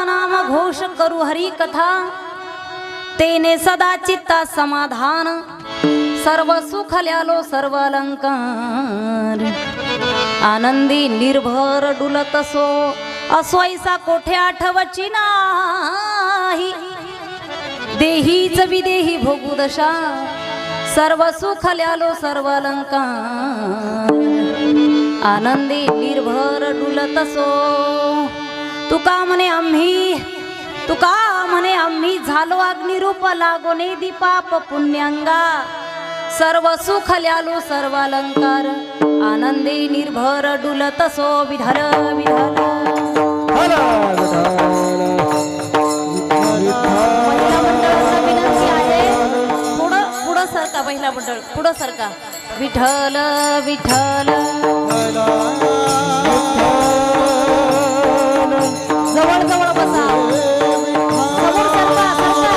नाम घोष करू हरी कथा तेने सदा चित्ता समाधान सर्व सुख ल्यालो सर्व अलंकार आनंदी निर्भर डुलत सो असोयसा कोठे आठवची नाही देहीच विदेही भोगू दशा सर्व सुख ल्यालो सर्व अलंकार आनंदी निर्भर डुलत सो तुका म्हणे आम्ही झालो अग्निरूप लागोने दीपाप पुण्यांगा सर्व सुख ल्यालो सर्व अलंकार आनंदी निर्भर डुलत सो विधाल विधाल पुढं सरका पहिला मंडळ पुढं सरका विठ्ठल विठ्ठल जवळ जवळ बसा समोर सरका सरका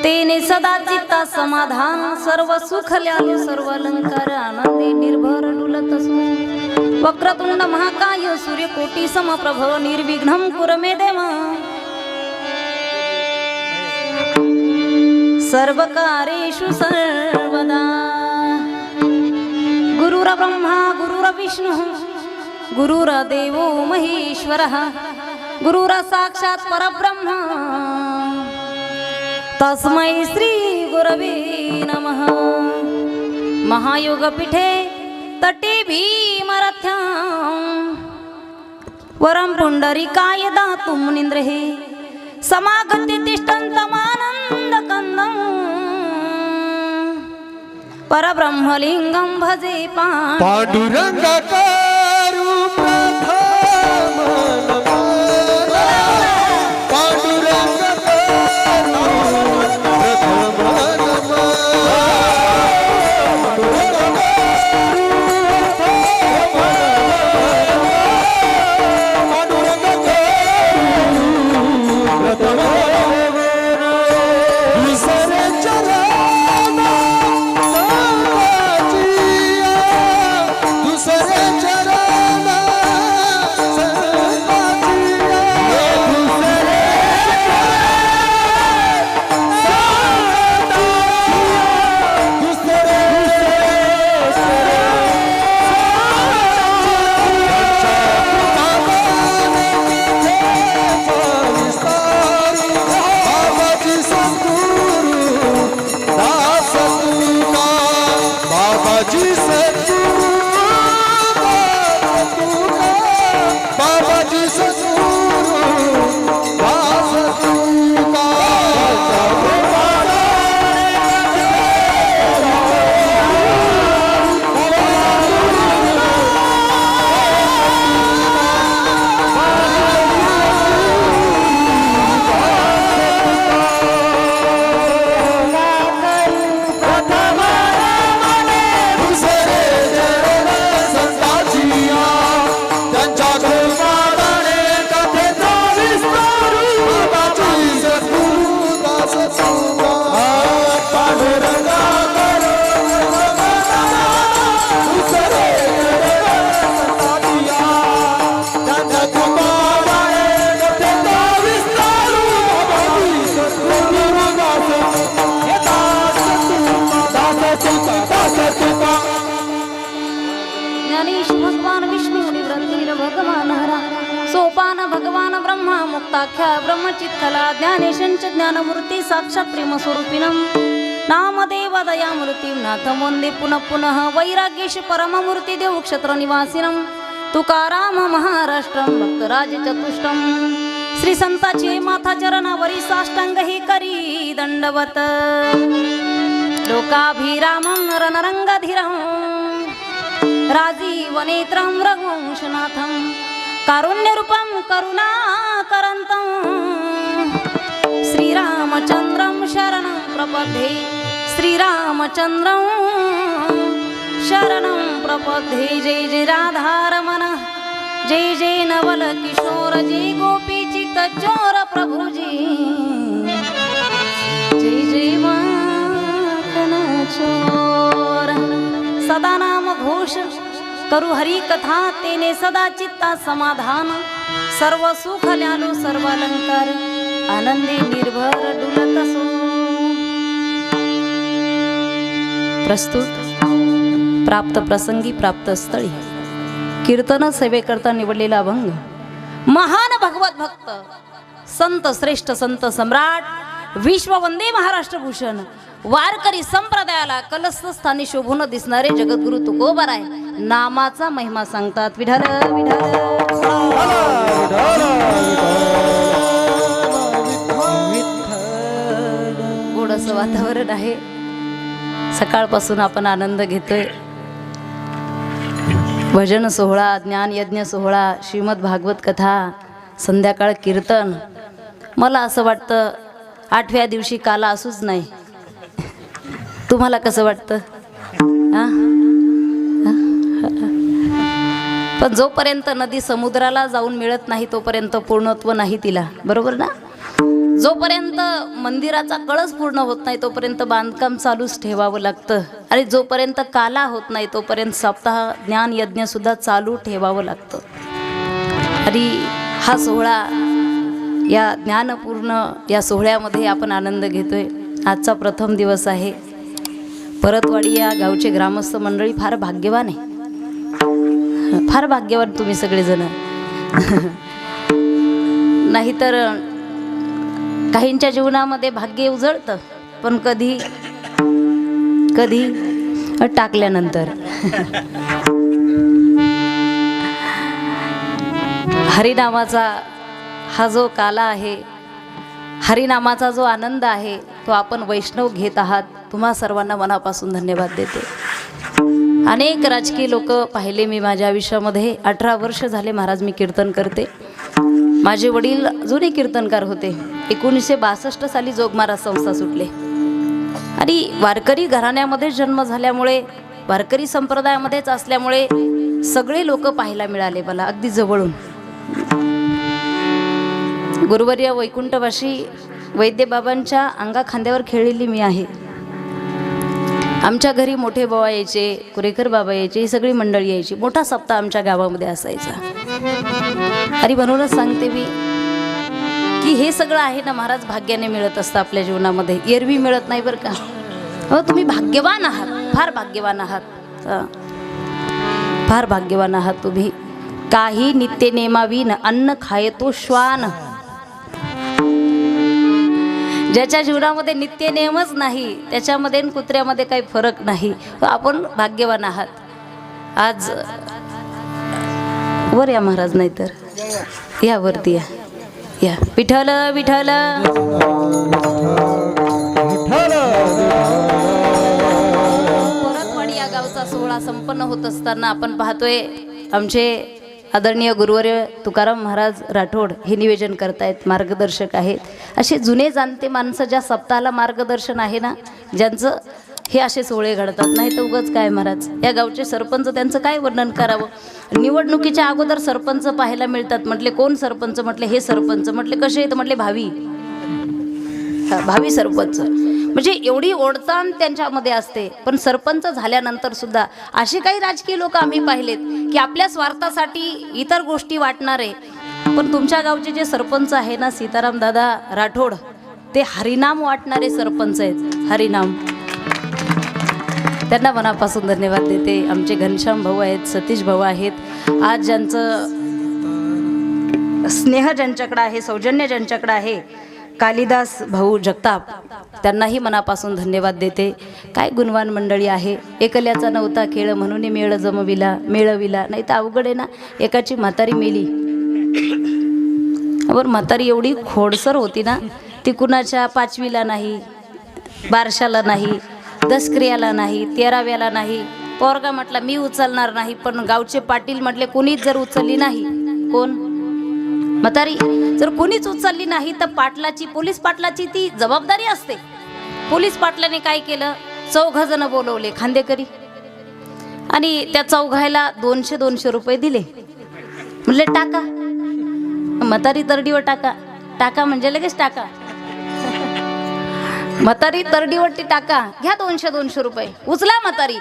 तेने सदा चित्ता समाधान सर्व सुख ल्यालो सर्व अलंकार आनंदी निर्भर डुलत सो वक्रतुंड महाकाय सूर्यकोटी समप्रभ निर्विघ्नं कुरु मे देव सर्वकारेषु सर्वदा गुरुर्ब्रह्मा गुरुर्विष्णुः गुरुर्देवो महेश्वरः गुरुर्साक्षात् परब्रह्म तस्मै श्री गुरवे नमः महायोगपीठे तटे भीमरथ्यां वरं पुंडरीकाय दातुं मुनीन्द्रः समागत्य तिष्ठन्तमानन्दकन्दं परब्रह्मलिङ्गं भजे पांडुरंगाकारु दूसरे चरण सोपान भगवान ब्रह्मा मुक्ताख्या ब्रह्मचित्तला ज्ञानेशंच ज्ञानमूर्ती साक्षात प्रेमस्वरूपिणं नामदेव दयामूर्ती नाथ वंदे पुनः पुनः वैराग्येश परममूर्ती देव क्षत्र निवासिनं तुकाराम महाराष्ट्रं भक्तराज चतुष्टम श्री संताचे माथा चरणावरी साष्टांग हे करी दंडवत लोकाभिरामं रणरंगधीरं राजीवनेत्रं रघुवंशनाथं कारुण्यरूपं करुणाकरन्तं श्रीरामचन्द्रं शरणं प्रपद्ये श्रीरामचन्द्रं शरणं प्रपद्ये जय जय राधारमण जय जय नवल किशोर जय गोपी चित्त चोर प्रभुजी जय जय माखन चोर सदा नाम घोष करू हरी कथा तेने सदा चित्ता समाधान सर्व सुख ल्यालो सर्व अलंकार आनंदी निर्भर डुलत असो. प्रस्तुत प्राप्त प्रसंगी प्राप्त स्थळी कीर्तन सेवेकरता निवडलेला अभंग महान भगवत भक्त संत श्रेष्ठ संत सम्राट विश्व वंदे महाराष्ट्र भूषण वारकरी संप्रदायाला कलस्थ स्थानी शोभून दिसणारे जगद्गुरु तुकोबाराय नामाचा महिमा सांगतात. विठ्ठल विठ्ठल गोड असं वातावरण आहे. सकाळपासून आपण आनंद घेतोय. भजन सोहळा ज्ञान यज्ञ सोहळा श्रीमद भागवत कथा संध्याकाळ कीर्तन. मला असं वाटतं 8व्या दिवशी काला असूच नाही. तुम्हाला कसं वाटतं? पण जोपर्यंत नदी समुद्राला जाऊन मिळत नाही तोपर्यंत पूर्णत्व नाही तिला, बरोबर ना? जोपर्यंत मंदिराचा कळस पूर्ण होत नाही तोपर्यंत बांधकाम चालूच ठेवावं लागतं. आणि जोपर्यंत काला होत नाही तोपर्यंत सप्ताह ज्ञान यज्ञ सुद्धा चालू ठेवावं लागतं. आणि हा सोहळा या ज्ञानपूर्ण या सोहळ्यामध्ये आपण आनंद घेतोय. आजचा प्रथम दिवस आहे. परतवाडी या गावचे ग्रामस्थ मंडळी फार भाग्यवान आहे. फार भाग्यवान तुम्ही सगळेजण. नाहीतर काहींच्या जीवनामध्ये भाग्य उजळतं पण कधी कधी टाकल्यानंतर. हरिनामाचा हा जो काला आहे, हरिनामाचा जो आनंद आहे तो आपण वैष्णव घेत आहात. तुम्हा सर्वांना मनापासून धन्यवाद देते. अनेक राजकीय लोक पाहिले मी माझ्या आयुष्यामध्ये. 18 वर्ष झाले महाराज मी कीर्तन करते. माझे वडील जुने कीर्तनकार होते. 1962 साली जोगमारा संस्था सुटले. आणि वारकरी घराण्यामध्ये जन्म झाल्यामुळे वारकरी संप्रदायामध्येच असल्यामुळे सगळे लोक पाहायला मिळाले मला अगदी जवळून. गुरुवर्य वैकुंठवासी वैद्यबाबांच्या अंगा खांद्यावर खेळलेली मी आहे. आमच्या घरी मोठे बाबा यायचे, कुरेकर बाबा यायचे, ही सगळी मंडळी यायची. मोठा सप्ताह आमच्या गावामध्ये असायचा. आणि म्हणूनच सांगते मी की हे सगळं आहे ना महाराज भाग्याने मिळत असतं आपल्या जीवनामध्ये. एरवी मिळत नाही बरं का. हो तुम्ही भाग्यवान आहात, फार भाग्यवान आहात, फार भाग्यवान आहात तुम्ही. काही नित्य नेमाविन अन्न खायतो श्वान. ज्याच्या जीवनामध्ये नित्य नेमच नाही त्याच्यामध्ये कुत्र्यामध्ये काही फरक नाही. आपण भाग्यवान आहात. आज वर या महाराज, नाही तर या वरती या. या विठ्ठल विठ्ठल. परतवाडी या गावचा सोहळा संपन्न होत असताना आपण पाहतोय आमचे आदरणीय गुरुवर्य तुकाराम महाराज राठोड हे निवेदन करतायत, मार्गदर्शक आहेत. असे जुने जाणते माणसं ज्या सप्ताहाला मार्गदर्शन आहे ना, ज्यांचं हे असे सोहळे घडतात. नाही तर उगाच काय महाराज. या गावचे सरपंच, त्यांचं काय वर्णन करावं. निवडणुकीच्या अगोदर सरपंच पाहायला मिळतात. म्हटले कोण सरपंच? म्हटले हे सरपंच. म्हटले कसे आहेत? म्हटले भावी सरपंच. म्हणजे एवढी ओढताण त्यांच्यामध्ये असते. पण सरपंच झाल्यानंतर सुद्धा असे काही राजकीय लोक आम्ही पाहिलेत की आपल्या स्वार्थासाठी इतर गोष्टी वाटणारे. पण तुमच्या गावचे जे सरपंच आहे ना सीताराम दादा राठोड, ते हरिनाम वाटणारे सरपंच आहेत. हरिनाम. त्यांना मनापासून धन्यवाद देते. आमचे घनश्याम भाऊ आहेत, सतीश भाऊ आहेत. आज ज्यांचं स्नेह ज्यांच्याकडे आहे, सौजन्य ज्यांच्याकडे आहे, कालिदास भाऊ जगताप, त्यांनाही मनापासून धन्यवाद देते. काय गुणवान मंडळी आहे. एकल्याचा नव्हता खेळ म्हणून मेळ मिळविला, नाही तर अवघड आहे ना. एकाची म्हातारी मेली, बरं म्हातारी एवढी खोडसर होती ना, ती कुणाच्या 5वीला नाही, 12शाला नाही, 10 क्रियाला नाही, 13व्याला नाही. पोरगा म्हटला मी उचलणार नाही, पण गावचे पाटील म्हटले कोणीच जर उचलली नाही, कोण म्हातारी जर कोणीच उचलली नाही तर पाटलाची, पोलीस पाटलाची ती जबाबदारी असते. पोलीस पाटलाने काय केलं, 4 जण बोलवले खांदेकरी, आणि त्या 4घायला 200 रुपये दिले. म्हणले टाका. म्हातारी तरडीवर टाका म्हणजे लगेच टाका. म्हातारी तरडीवरती टाका, घ्या 200 रुपये, उचला म्हातारी.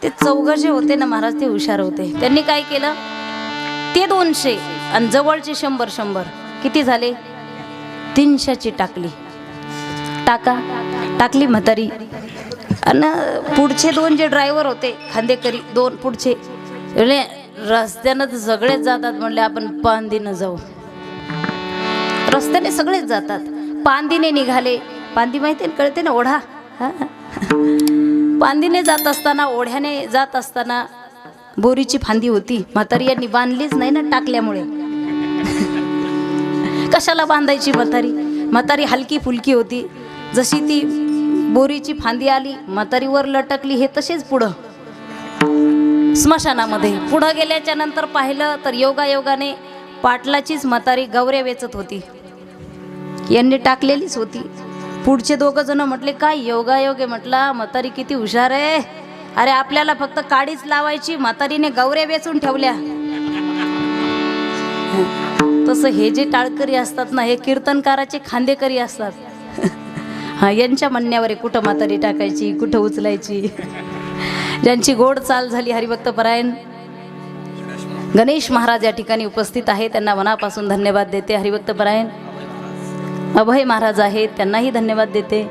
ते 4 जे होते ना महाराज, ते हुशार होते. त्यांनी काय केलं, ते 200 आणि जवळचे 100 किती झाले, 300ची टाकली. टाकली म्हातारी. आणि पुढचे 2 जे ड्रायव्हर होते खांदेकरी, 2 पुढचे म्हणजे रस्त्यानं तर सगळेच जातात, म्हणले आपण पांदीनं जाऊ. रस्त्याने सगळेच जातात, पांदीने निघाले. पांदी माहिती कळते ना, ओढा. पांदीने जात असताना, ओढ्याने जात असताना बोरीची फांदी होती, म्हातारी यांनी बांधलीच नाही ना टाकल्यामुळे. कशाला बांधायची म्हातारी हलकी फुलकी होती. जशी ती बोरीची फांदी आली, म्हातारीवर लटकली. हे तसेच पुढं स्मशानामध्ये पुढं गेल्याच्या नंतर पाहिलं तर योगायोगाने पाटलाचीच म्हातारी गवऱ्या वेचत होती, यांनी टाकलेलीच होती. पुढचे 2 जण म्हटले काय योगायोग आहे. म्हटला म्हातारी किती हुशार आहे, अरे आपल्याला फक्त काडीच लावायची, म्हातारीने गवऱ्या वेचून ठेवल्या. तसं हे जे टाळकरी असतात ना, हे कीर्तनकाराचे खांदेकरी असतात. हा, यांच्या म्हणण्यावर कुठं म्हातारी टाकायची, कुठं उचलायची. ज्यांची गोड चाल झाली, हरिभक्त परायण गणेश महाराज या ठिकाणी उपस्थित आहे, त्यांना मनापासून धन्यवाद देते. हरिभक्त परायण अभय महाराज आहेत, त्यांनाही धन्यवाद देते.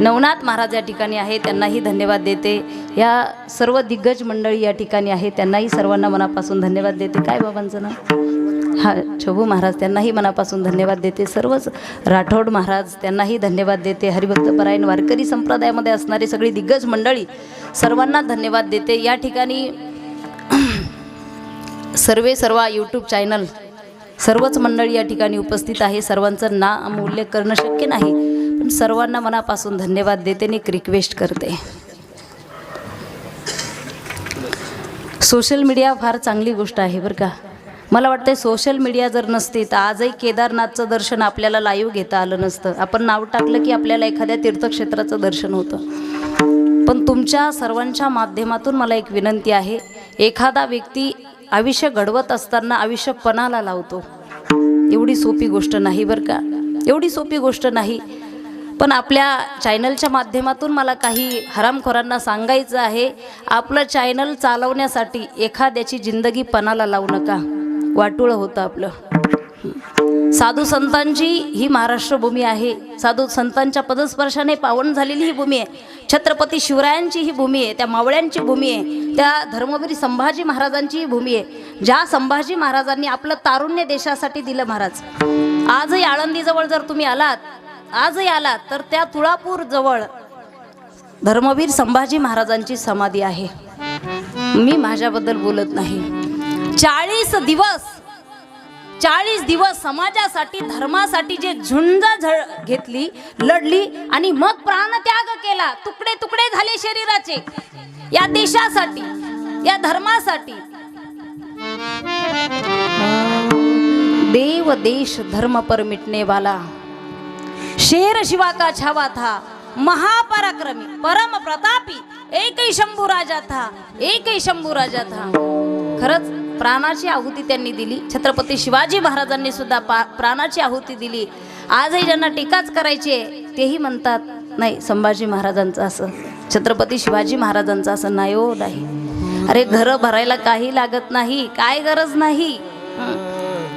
नवनाथ महाराज या ठिकाणी आहे, त्यांनाही धन्यवाद देते. या सर्व दिग्गज मंडळी या ठिकाणी आहे, त्यांनाही सर्वांना मनापासून धन्यवाद देते. काय बाबांचं नाव, हा छबू महाराज, त्यांनाही मनापासून धन्यवाद देते. सर्वच राठोड महाराज, त्यांनाही धन्यवाद देते. हरिभक्त परायण वारकरी संप्रदायामध्ये असणारी सगळी दिग्गज मंडळी, सर्वांना धन्यवाद देते. या ठिकाणी सर्व यूट्यूब चॅनल, सर्वच मंडळी या ठिकाणी उपस्थित आहे. सर्वांचं नाम उल्लेख करणं शक्य नाही, पण सर्वांना मनापासून धन्यवाद देते आणि एक रिक्वेस्ट करते. सोशल मीडिया फार चांगली गोष्ट आहे बरं का. मला वाटतं सोशल मीडिया जर नसती तर आजही केदारनाथचं दर्शन आपल्याला लाईव्ह घेता आलं नसतं. आपण नाव टाकलं की आपल्याला एखाद्या तीर्थक्षेत्राचं दर्शन होतं. पण तुमच्या सर्वांच्या माध्यमातून मला एक विनंती आहे, एखादा व्यक्ती आयुष्य घडवत असताना आयुष्य पणाला लावतो, एवढी सोपी गोष्ट नाही बरं का, एवढी सोपी गोष्ट नाही. पण आपल्या चॅनलच्या माध्यमातून मला काही हरामखोरांना सांगायचं आहे, आपलं चॅनल चालवण्यासाठी एखाद्याची जिंदगी पणाला लावू नका, वाटुळं होतं आपलं. साधू संतांची ही महाराष्ट्र भूमी आहे, साधू संतांच्या पदस्पर्शाने पावन झालेली ही भूमी आहे. छत्रपती शिवरायांची ही भूमी आहे, त्या मावळ्यांची भूमी आहे, त्या धर्मवीर संभाजी महाराजांची ही भूमी आहे, ज्या संभाजी महाराजांनी आपलं तारुण्य देशासाठी दिलं. महाराज आजही आळंदीजवळ जर तुम्ही आलात, आजही आलात तर त्या तुळापूर जवळ धर्मवीर संभाजी महाराजांची समाधी आहे. मी माझ्याबद्दल बोलत नाही. 40 दिवस समाजासाठी, धर्मासाठी जे झुंजा घेतली, लढली आणि मग प्राणत्याग केला, तुकडे तुकडे झाले शरीराचे या देशासाठी, या धर्मासाठी. देव देश धर्म पर मिटने वाला, शेर शिवा का छावा था, महापराक्रमी परम प्रतापी, एक ही शंभू राजा था, एक ही शंभू राजा था. खरंच प्राणाची आहुती त्यांनी दिली. छत्रपती शिवाजी महाराजांनी सुद्धा प्राणाची आहुती दिली. आजही ज्यांना टीकाच करायची आहे तेही म्हणतात नाही संभाजी महाराजांचं असं, छत्रपती शिवाजी महाराजांचं असं. नाही हो, नाही. अरे घरं भरायला काही लागत नाही, काय गरज नाही.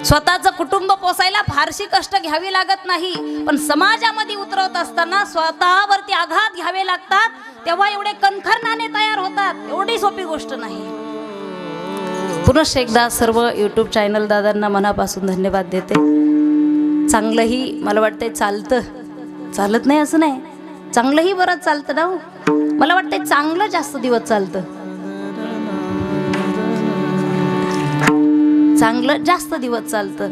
स्वतःचं कुटुंब पोसायला फारशी कष्ट घ्यावी लागत नाही, पण समाजामध्ये उतरवत असताना स्वतःवरती आघात घ्यावे लागतात, तेव्हा एवढे कणखर नाणे तयार होतात. एवढी सोपी गोष्ट नाही. पुनश्च एकदा सर्व यूट्यूब चॅनल दादांना मनापासून धन्यवाद देते. चांगलंही मला वाटतंय चालतं, चालत नाही असं नाही, चांगलंही बरंच चालतं ना. मला वाटतंय चांगलं जास्त दिवस चालतं, चांगलं जास्त दिवस चालतं.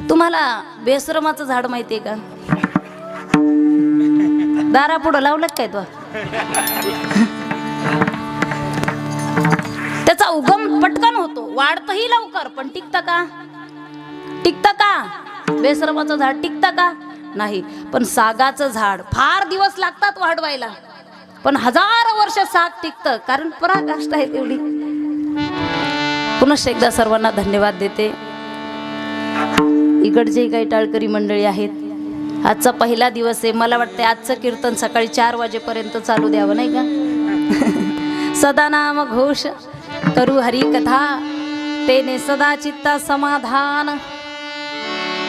तुम्हाला बेसरमाचं झाड माहितीये का? दारापुढं लावलं काय तो? त्याचा उगम पटकन होतो, वाढतही लवकर, पण टिकतं का? टिकतं का? बेसरमाचं झाड टिकतं का? नाही. पण सागाचं झाड फार दिवस लागतात वाढवायला, पण हजारो वर्ष साग टिकतं, कारण पराकाष्ठा आहे तेवढी. पुनश्च एकदा सर्वांना धन्यवाद देते. इकडचे काही टाळकरी मंडळी आहेत, आजचा पहिला दिवस आहे. मला वाटते आजचं कीर्तन सकाळी 4 वाजेपर्यंत चालू द्यावं, नाही का? सदा नाम घोष करू हरी कथा, तेने सदा चित्ता समाधान.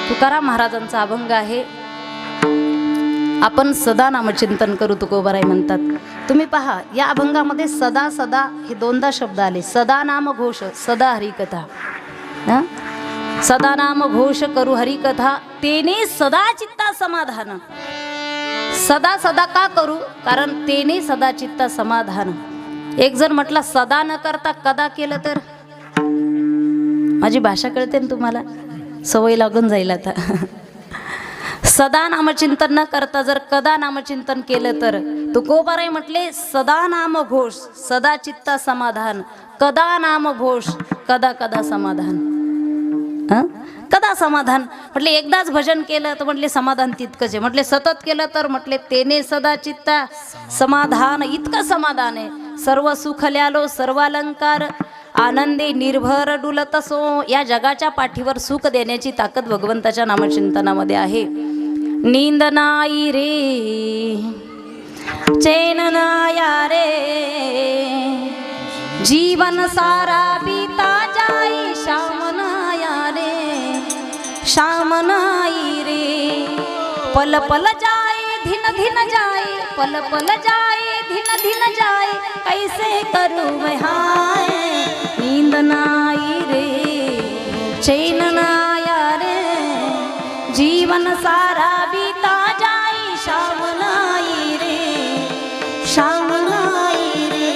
तुकाराम महाराजांचा अभंग आहे. आपण सदा नामचिंतन करू, तुकोबाराय म्हणतात. तुम्ही पहा, या अभंगामध्ये सदा सदा हे 2दा शब्द आले. सदा नाम घोष, सदा हरिकथा. सदा नाम घोष करू हरिकथा, तेने सदा चित्ता समाधान. सदा सदा का करू? कारण तेने सदा चित्ता समाधान. एक जर म्हटलं सदा न करता कदा केलं तर, माझी भाषा कळते ना तुम्हाला, सवय लागून जाईल आता. सदा नामचिंतन न करता जर कदा नामचिंतन केलं तर, तुकोबाराय म्हटले सदा नाम घोष सदा चित्ता समाधान, कदा नाम घोष कदा कदा समाधान. कदा समाधान म्हटले एकदाच भजन केलं तर म्हटले समाधान तितकंच आहे. म्हटले सतत केलं तर म्हटले तेने सदा चित्ता समाधान, इतकं समाधान आहे. सर्व सुख ल्यालो सर्व अलंकार, आनंदे निर्भर डुलतसो. या जगाच्या पाठीवर सुख देण्याची ताकद भगवंताच्या नामचिंतनामध्ये आहे. नींद नाई रे चैन नाया रे, जीवन सारा बीता जाई श्याम नाया रे, श्याम नाई रे. पल पल जाए धिन धिन जाए, पल पल जाए धिन धिन जाए, कैसे करूँ मैं हाय. नींद नाई रे चैन नाया रे, जीवन सारा बीता जाई श्याम नाई रे, श्याम नाई रे.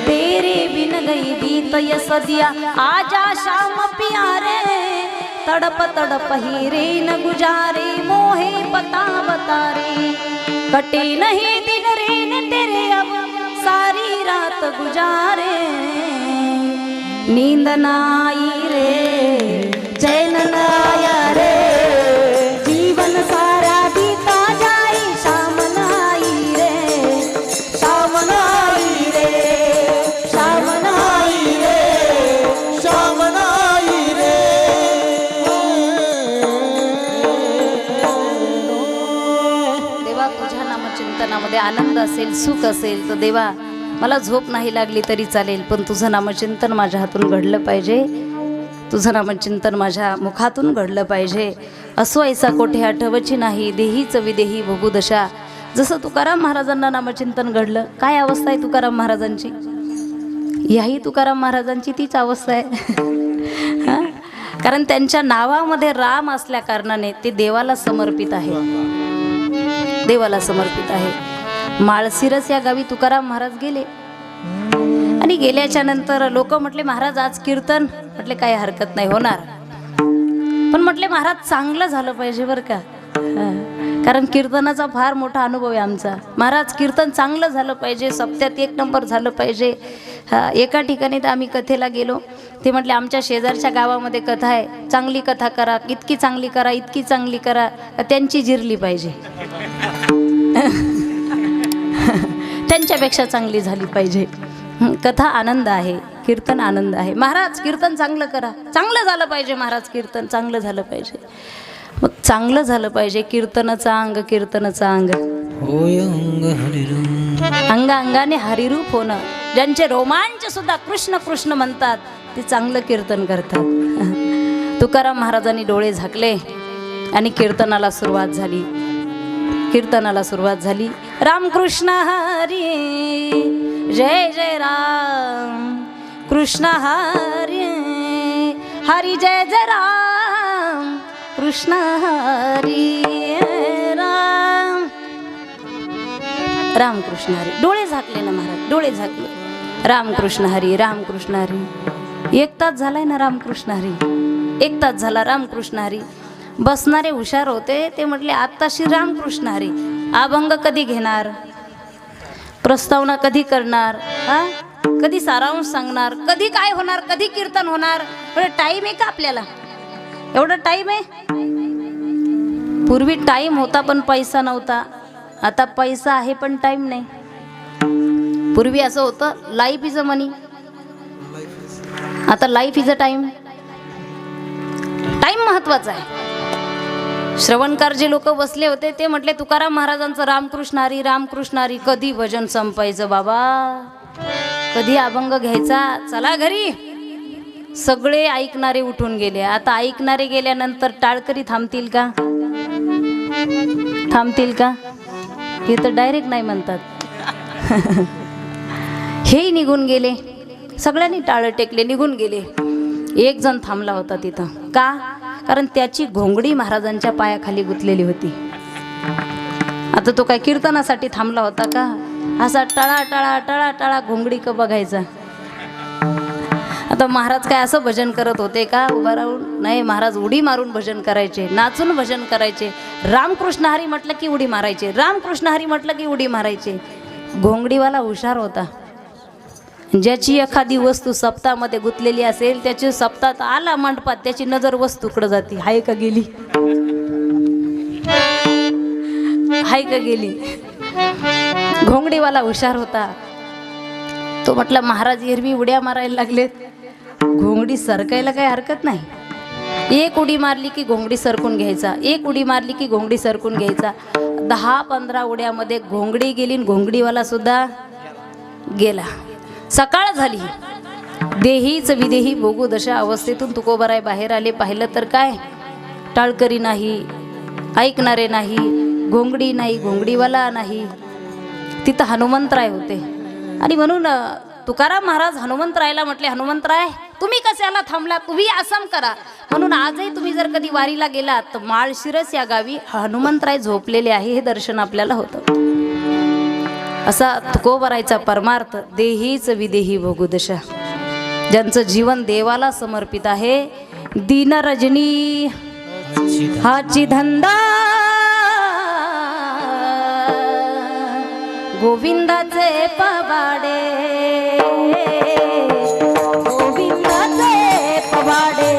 तेरे बिन गई बीतय सदिया, आजा श्याम प्यारे, तड़प तड़प हीरे न गुजारे, मोहे पता बता रे. कटे नहीं दिन रे तेरे अब, सारी रात गुजारे. नींद नाई रे चैन नाया रे, जीवन सारा बीता जाई श्याम नाई रे, श्याम नाई रे, श्याम नाई रे, श्याम नाई रे. देवा, तुझ्या नामचिंतनामध्ये आनंद असेल, सुख असेल तर देवा मला झोप नाही लागली तरी चालेल, पण तुझं नामचिंतन माझ्या हातून घडलं पाहिजे, तुझं नामचिंतन माझ्या मुखातून घडलं पाहिजे. असो ऐसा कोठे आठवची नाही, देहीच विदेही भोगू दशा. जसं तुकाराम महाराजांना नामचिंतन घडलं, काय अवस्था आहे तुकाराम महाराजांची? याही तुकाराम महाराजांची तीच अवस्था आहे. कारण त्यांच्या नावामध्ये राम असल्या कारणाने ते देवाला समर्पित आहे, देवाला समर्पित आहे. माळशिरस या गावी तुकाराम महाराज गेले आणि गेल्याच्या नंतर लोक म्हटले महाराज आज कीर्तन, म्हटले काही हरकत नाही होणार, पण म्हटले महाराज चांगलं झालं पाहिजे बरं का, कारण कीर्तनाचा फार मोठा अनुभव आहे आमचा. महाराज कीर्तन चांगलं झालं पाहिजे, सप्त्यात 1 नंबर झालं पाहिजे. एका ठिकाणी तर आम्ही कथेला गेलो, ते म्हटले आमच्या शेजारच्या गावामध्ये कथा आहे, चांगली कथा करा, इतकी चांगली करा, इतकी चांगली करा, त्यांची जिरली पाहिजे, त्यांच्यापेक्षा चांगली झाली पाहिजे. कथा आनंद आहे, कीर्तन आनंद आहे. महाराज कीर्तन चांगलं करा, चांगलं झालं पाहिजे महाराज, कीर्तन चांगलं झालं पाहिजे. मग चांगलं झालं पाहिजे, कीर्तनाचं अंग, कीर्तनाचं अंग होय अंग अंगाने हरिरूप होणं. ज्यांचे रोमांच सुद्धा कृष्ण कृष्ण म्हणतात ते चांगलं कीर्तन करतात. तुकाराम महाराजांनी डोळे झाकले आणि कीर्तनाला सुरुवात झाली, कीर्तनाला सुरुवात झाली. रामकृष्ण हरी जय जय राम, कृष्ण हरी हरी जय जय राम कृष्ण हरी राम. राम कृष्ण हरी. डोळे झाकले ना महाराज, डोळे झाकले. रामकृष्ण हरी रामकृष्ण हरी. 1 तास झालाय ना रामकृष्ण हरी, 1 तास झाला रामकृष्ण हरी. बसणारे हुशार होते, ते म्हटले आत्ताशी रामकृष्ण हरी. अभंग कधी घेणार, प्रस्तावना कधी करणार, हा कधी सारांश सांगणार, कधी काय होणार, कधी कीर्तन होणार. टाइम आहे का आपल्याला, एवढं टाइम आहे. पूर्वी टाइम होता पण पैसा नव्हता, आता पैसा आहे पण टाइम नाही. पूर्वी असं होतं लाईफ इज अ मनी, आता life is a time. Time महत्वाचा आहे. श्रवणकार जे लोक बसले होते ते म्हटले तुकाराम महाराजांचं रामकृष्ण हरी रामकृष्ण हरी. कधी भजन संपायचं बाबा, कधी अभंग घ्यायचा, चला घरी. सगळे ऐकणारे उठून गेले. आता ऐकणारे गेल्यानंतर टाळकरी थांबतील का, थांबतील का? हे तर डायरेक्ट नाही म्हणतात. हे निघून गेले, सगळ्यांनी टाळ टेकले, निघून गेले. एक जण थांबला होता तिथं. का? कारण त्याची घोंगडी महाराजांच्या पायाखाली गुंतलेली होती. आता तो काय कीर्तनासाठी थांबला होता का? असा टळा टळा टळा टळा घोंगडी का बघायचा. आता महाराज काय असं भजन करत होते का उभा राहून? नाही, महाराज उडी मारून भजन करायचे, नाचून भजन करायचे. रामकृष्ण हरी म्हटलं की उडी मारायचे, रामकृष्ण हरी म्हटलं की उडी मारायचे. घोंगडीवाला हुशार होता. ज्याची एखादी वस्तू सप्तामध्ये गुंतलेली असेल, त्याची सप्तात आला मंडपात, त्याची नजर वस्तूकडे जाते. हाय का गेली, हाय का गेली. घोंगडीवाला हुशार होता. तो म्हटला महाराज एरवी उड्या मारायला लागलेत, घोंगडी सरकायला काही हरकत नाही. एक उडी मारली की घोंगडी सरकून घ्यायचा, एक उडी मारली की घोंगडी सरकून घ्यायचा. 10-15 उड्यामध्ये घोंगडी गेली, घोंगडीवाला सुद्धा गेला. सकाळ झाली. देहीच विदेही भोगू दशा अवस्थेतून तुकोबाराय बाहेर आले. पाहिलं तर काय, टाळकरी नाही, ऐकणारे नाही, घोंगडी नाही, घोंगडीवाला नाही. तिथं हनुमंतराय होते. आणि म्हणून तुकाराम महाराज हनुमंतरायला म्हटले, हनुमंतराय तुम्ही कशाला थांबला, तुम्ही आसाम करा. म्हणून आजही तुम्ही जर कधी वारीला गेलात तर माळशिरस या गावी हनुमंतराय झोपलेले आहे, हे दर्शन आपल्याला होतं. असा तुकोबारायचा परमार्थ देहीच विदेही भोगू दशा. ज्यांचं जीवन देवाला समर्पित आहे. दीन रजनी हाची धंदा, गोविंदाचे पवाडे, गोविंदाचे पवाडे.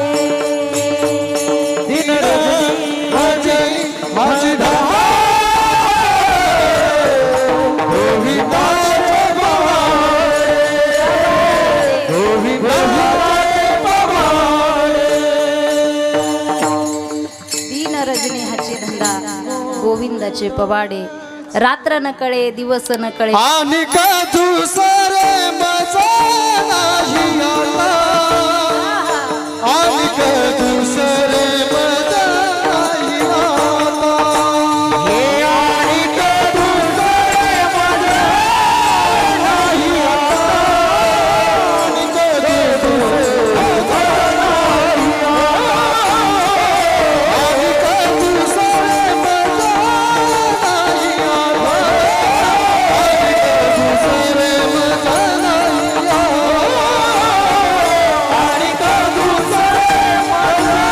दीन रजनी हाची धंदा, गोविंदाचे पवाडे. रात्र न कळे दिवस न कळे, आणि का दुसरे मजा नाही आला, आणि का दुसरे मजा नाही आला, हे आणि का दुसरे मजा नाही आला, आणि का दुसरे मजा नाही आला, आणि का दुसरे मजा नाही आला, आणि का दुसरे मजा नाही आला, आणि का दुसरे मजा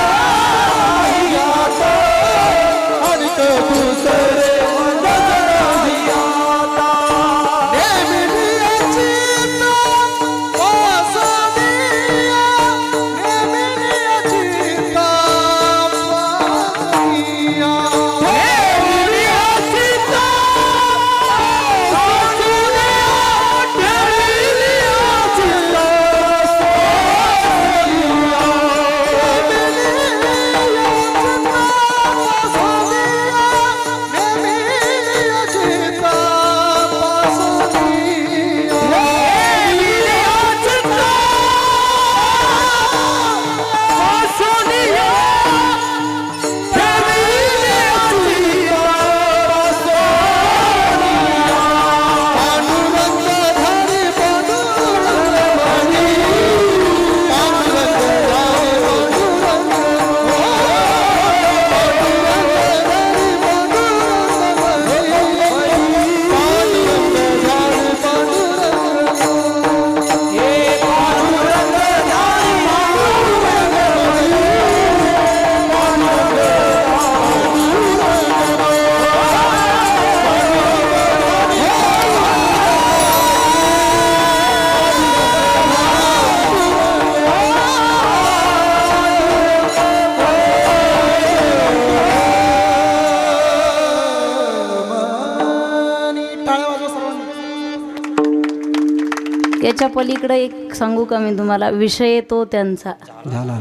याच्या पलीकडे एक सांगू का मी तुम्हाला, विषय तो त्यांचा झाला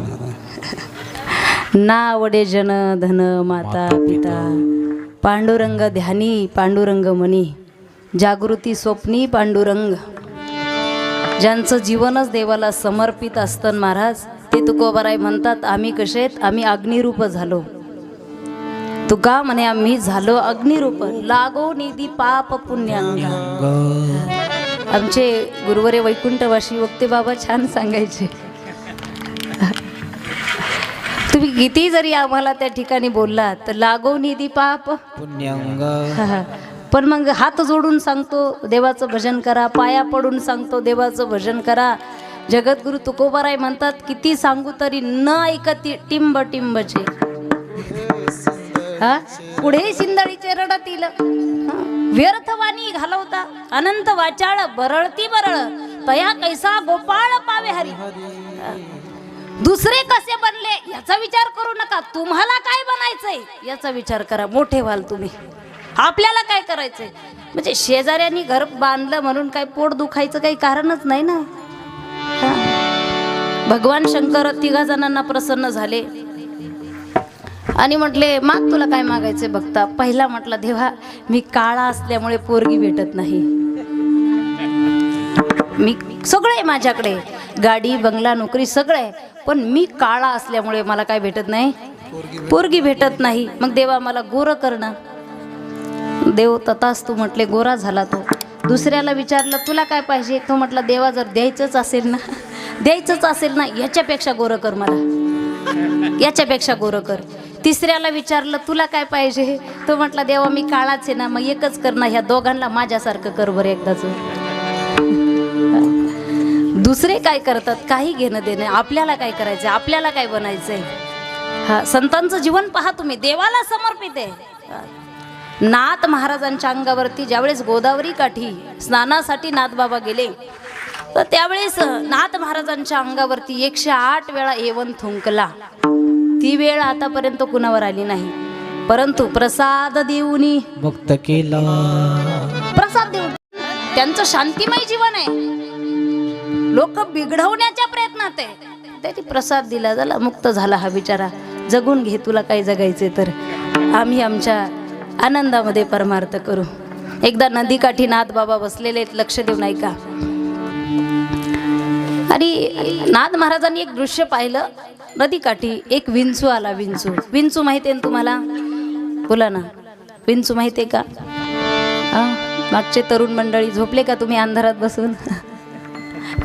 ना आवडे जन धन माता पिता, पांडुरंग ध्यानी पांडुरंग मनी, जागृती स्वप्नी पांडुरंग. ज्यांचं जीवनच देवाला समर्पित असतं महाराज, ते तुकोबाराय म्हणतात आम्ही कसे आहेत, आम्ही अग्निरूप झालो. तुका म्हणे आम्ही झालो अग्निरूप, लागो निधी पाप पुण्यांगा. आमचे गुरुवरे वैकुंठवासी वक्ते बाबा छान सांगायचे, तुम्ही किती जरी आम्हाला त्या ठिकाणी बोललात तर लागो निधी पाप पुण्यांग. पण मग हात जोडून सांगतो देवाचं भजन करा, पाया पडून सांगतो देवाचं भजन करा. जगद्गुरु तुकोबाराय म्हणतात किती सांगू तरी न ऐकती टिंब टिंबचे, हा पुढे सिंदळीचे रडतील. व्यर्थ वाणी घालवता अनंत वाचाळ, बरळती बरळ तया कैसा गोपाळ पावे हरी. दुसरे कसे बनले याचा विचार करू नका, तुम्हाला काय बनायचंय याचा विचार करा. मोठे व्हाल तुम्ही, आपल्याला काय करायचंय. म्हणजे शेजाऱ्यांनी घर बांधलं म्हणून काय पोट दुखायचं काही कारणच नाही ना. भगवान शंकर तिघा जणांना प्रसन्न झाले आणि म्हटले माग तुला काय मागायचंय बघता. पहिला म्हटला देवा मी काळा असल्यामुळे पोरगी भेटत नाही, मी सगळे माझ्याकडे गाडी बंगला नोकरी सगळे, पण मी काळा असल्यामुळे मला काय भेटत नाही, पोरगी भेटत नाही. मग देवा मला गोरं करणं. देव तथास्तु म्हटले, गोरा झाला तो. दुसऱ्याला विचारलं तुला काय पाहिजे, तो म्हटला देवा जर द्यायचंच असेल ना याच्यापेक्षा गोरं कर मला, याच्यापेक्षा गोरं कर. तिसऱ्याला विचारलं तुला काय पाहिजे, तो म्हटला देवा मी काळाच आहे ना, मग एकच कर ना, ह्या दोघांना माझ्यासारखं कर बरं एकदाच. दुसरे काय करतात काही घेणं देणं, आपल्याला काय करायचंय, आपल्याला काय बनायचंय. हा संतांचं जीवन पहा तुम्ही, देवाला समर्पित आहे. नाथ महाराजांच्या अंगावरती ज्यावेळेस गोदावरी काठी स्नानासाठी नाथबाबा गेले तर त्यावेळेस नाथ महाराजांच्या अंगावरती 108 वेळा एवन थुंकला. ती वेळ आतापर्यंत कुणावर आली नाही, परंतु प्रसाद देऊनी मुक्त केला. प्रसाद देऊन त्यांचं शांतिमय जीवन आहे. लोक बिघडवण्याच्या प्रयत्नात आहे, त्याची प्रसाद दिला, झाला मुक्त झाला हा बिचारा. जगून घे तुला काय जगायचे तर, आम्ही आमच्या आनंदामध्ये परमार्थ करू. एकदा नदीकाठी नाथ बाबा बसलेले, लक्ष देऊन ऐका. आणि नाथ महाराजांनी एक दृश्य पाहिलं. नदीकाठी एक विंचू आला. विंचू माहिती आहे ना तुम्हाला, बोला ना, विंचू माहिती आहे का? मागचे तरुण मंडळी झोपले का तुम्ही अंधारात बसून?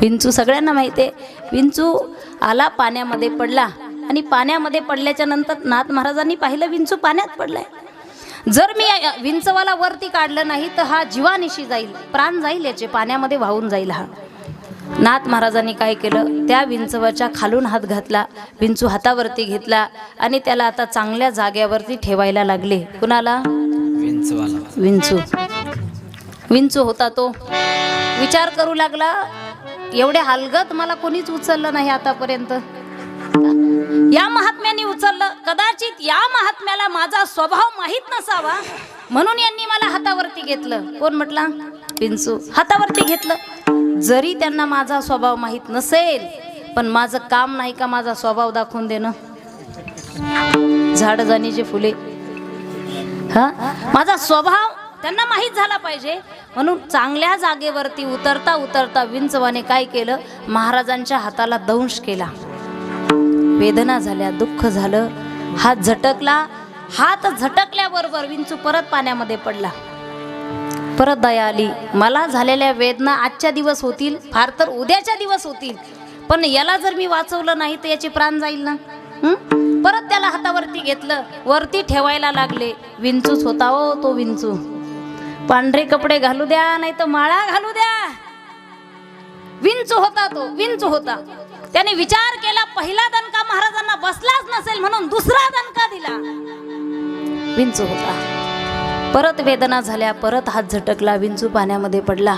विंचू सगळ्यांना माहिती आहे. विंचू आला, पाण्यामध्ये पडला आणि पाण्यामध्ये पडल्याच्या नंतर नाथ महाराजांनी पाहिलं विंचू पाण्यात पडलाय. जर मी विंचवाला वरती काढलं नाही तर हा जीवानिशी जाईल, प्राण जाईल, याचे पाण्यामध्ये वाहून जाईल हा. नाथ महाराजांनी काय केलं, त्या विंचवाच्या खालून हात घातला, विंचू हातावरती घेतला आणि त्याला आता चांगल्या जाग्यावरती ठेवायला लागले. कुणाला? विंचू होता तो. विचार करू लागला, एवढे हालगत मला कोणीच उचललं नाही आतापर्यंत, या महात्म्याने उचललं. कदाचित या महात्म्याला माझा स्वभाव माहीत नसावा म्हणून यांनी मला हातावरती घेतलं. कोण म्हटला? विंचू. हातावरती घेतलं. जरी त्यांना माझा स्वभाव माहीत नसेल, पण माझं काम नाही का माझा स्वभाव दाखवून देणं. झाड जाणीचे फुले, हा माझा स्वभाव त्यांना माहीत झाला पाहिजे म्हणून चांगल्या जागेवरती उतरता उतरता विंचवाने काय केलं, महाराजांच्या हाताला दंश केला. वेदना झाल्या, दुःख झालं, हात झटकला. हात झटकल्याबरोबर विंचू परत पाण्यामध्ये पडला. परत दया आली, मला झालेल्या वेदना आजच्या दिवस होतील, फार तर उद्याच्या दिवस होतील, पण याला जर मी वाचवलं नाही तर याचे प्राण जाईल ना. परत त्याला हातावरती घेतलं, वरती ठेवायला लागले. विंचूच होता हो तो विंचू. पांढरे कपडे घालू द्या नाही तर माळा घालू द्या, विंचू होता तो, विंचू होता. त्याने विचार केला, पहिला दणका महाराजांना बसलाच नसेल म्हणून दुसरा दणका दिला. विंचू होता. परत वेदना झाल्या, परत हात झटकला, विंचू पाण्यामध्ये पडला.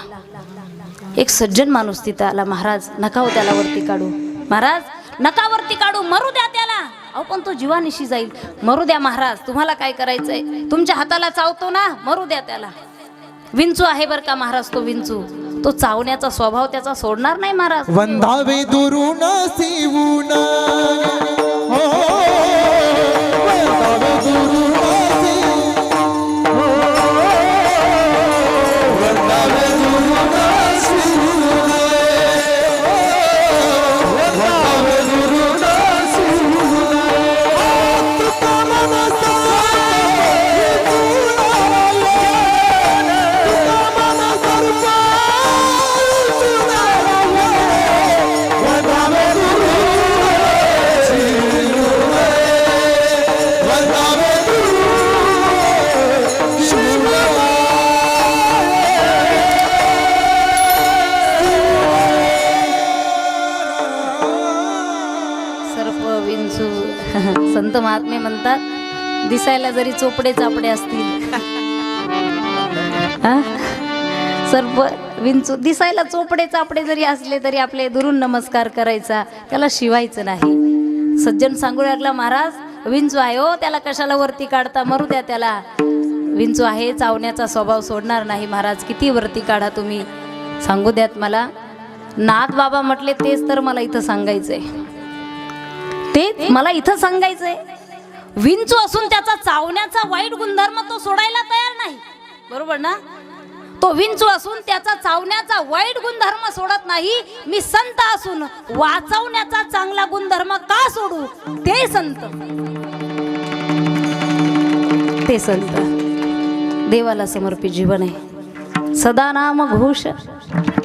एक सज्जन माणूस तिथं आला. महाराज नका हो त्याला वरती काढू, महाराज नका वरती काढू, मरू द्या त्याला. अहो पण तो जीवानिशी जाईल. मरू द्या महाराज, तुम्हाला काय करायचंय, तुमच्या हाताला चावतो ना, मरू द्या त्याला. विंचू आहे बरं का महाराज, तो विंचू तो चावण्याचा स्वभाव त्याचा सोडणार नाही महाराज. वंदावे दुरून शिवून हो वंदावे दुरून हो वंदावे दुरून शिवून वंदावे दुरून शिवून तुका मनसा संत महात्मे म्हणतात दिसायला जरी चोपडे चापडे असतील सर्प विंचू दिसायला चोपडे चापडे जरी असले तरी आपले दुरून नमस्कार करायचा, त्याला शिवायचं नाही. सज्जन सांगू लागला महाराज विंचू आहे हो, त्याला कशाला वरती काढता, मरू द्या त्याला. विंचू आहे, चावण्याचा स्वभाव सोडणार नाही महाराज, किती वरती काढा तुम्ही, सांगू द्यात मला. नाथ बाबा म्हटले तेच तर मला इथं सांगायचंय, ते मला इथं सांगायचंय. विंचू असून त्याचा चावण्याचा वाईट गुणधर्म तो सोडायला तयार नाही, बरोबर ना. तो विंचू असून त्याचा चावण्याचा वाईट गुणधर्म सोडत नाही. मी संत असून वाचवण्याचा चांगला गुणधर्म का सोडू, ते संत, ते संत. देवाला समर्पित जीवन आहे. सदा नाम घोष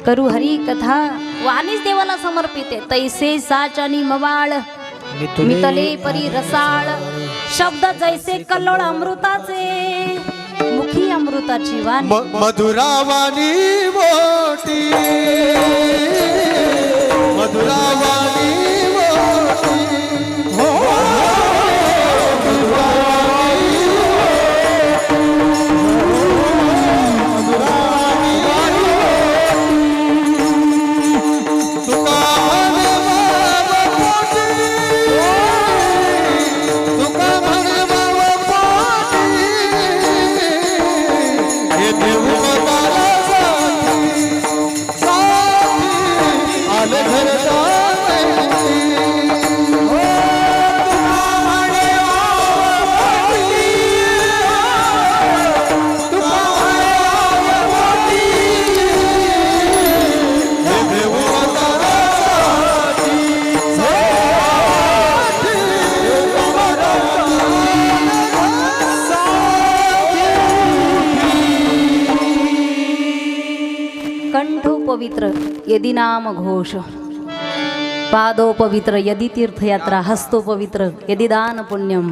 करू हरी कथा, वाणीच देवाला समर्पित आहे. तैसे साच आणि मवाळ मितले परी रसाळ, शब्द जैसे कल्लोळ अमृताचे, मुखी अमृताची वाणी. मधुरावाणी मोठी मधुरावाणी मोठी हो पवित्र यदि नाम घोष, पादो पवित्र यदि तीर्थयात्रा, हस्तो पवित्र यदि दान पुण्यम.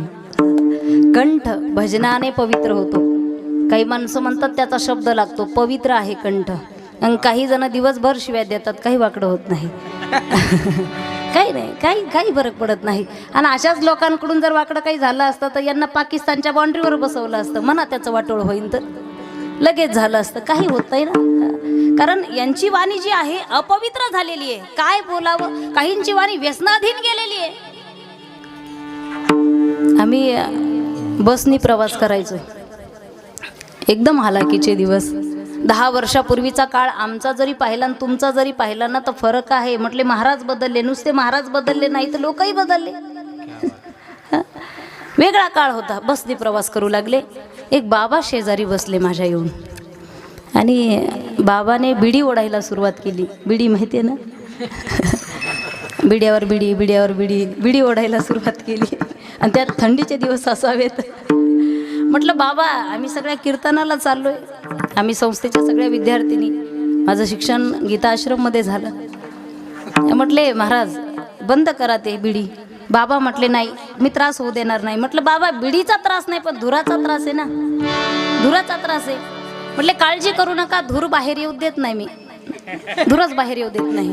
कंठ भजनाने पवित्र होतो. काही माणसं म्हणतात त्याचा शब्द लागतो, पवित्र आहे कंठ. आणि काही जण दिवसभर शिव्या देतात, काही वाकडं होत नाही. काही नाही, काही फरक पडत नाही. आणि अशाच लोकांकडून जर वाकडं काही झालं असतं तर यांना पाकिस्तानच्या बाउंड्रीवर बसवलं असतं, म्हणा त्याचं वाटोळ होईन तर लगेच झालं असतं. काही होत नाही ना, कारण यांची वाणी जी आहे अपवित्र झालेली आहे. काय बोलावं, काहींची वाणी व्यसनाधीन गेलेली आहे. आम्ही बसनी प्रवास करायचो, एकदम हालाकीचे दिवस. 10 वर्षापूर्वीचा काळ आमचा जरी पाहिला आणि तुमचा जरी पाहिला ना तर फरक आहे. म्हटले महाराज बदलले, नुसते महाराज बदलले नाही तर लोकही बदलले. वेगळा काळ होता. बसनी प्रवास करू लागले. एक बाबा शेजारी बसले माझ्या येऊन, आणि बाबाने बिडी ओढायला सुरुवात केली. बिडी माहिती आहे ना, बिड्यावर बिडी, बिड्यावर बिडी, बिडी ओढायला सुरुवात केली. आणि त्यात थंडीचे दिवस असावेत. म्हटलं बाबा, आम्ही सगळ्या कीर्तनाला चाललोय, आम्ही संस्थेच्या सगळ्या विद्यार्थिनी, माझं शिक्षण गीता आश्रममध्ये झालं. म्हटले महाराज बंद करा ते बिडी. बाबा म्हटले नाही, मी त्रास होऊ देणार नाही. म्हटलं बाबा, बिडीचा त्रास नाही पण धुराचा त्रास आहे ना, धुराचा त्रास आहे. म्हटले काळजी करू नका, धूर बाहेर येऊ देत नाही मी, धूरच बाहेर येऊ देत नाही.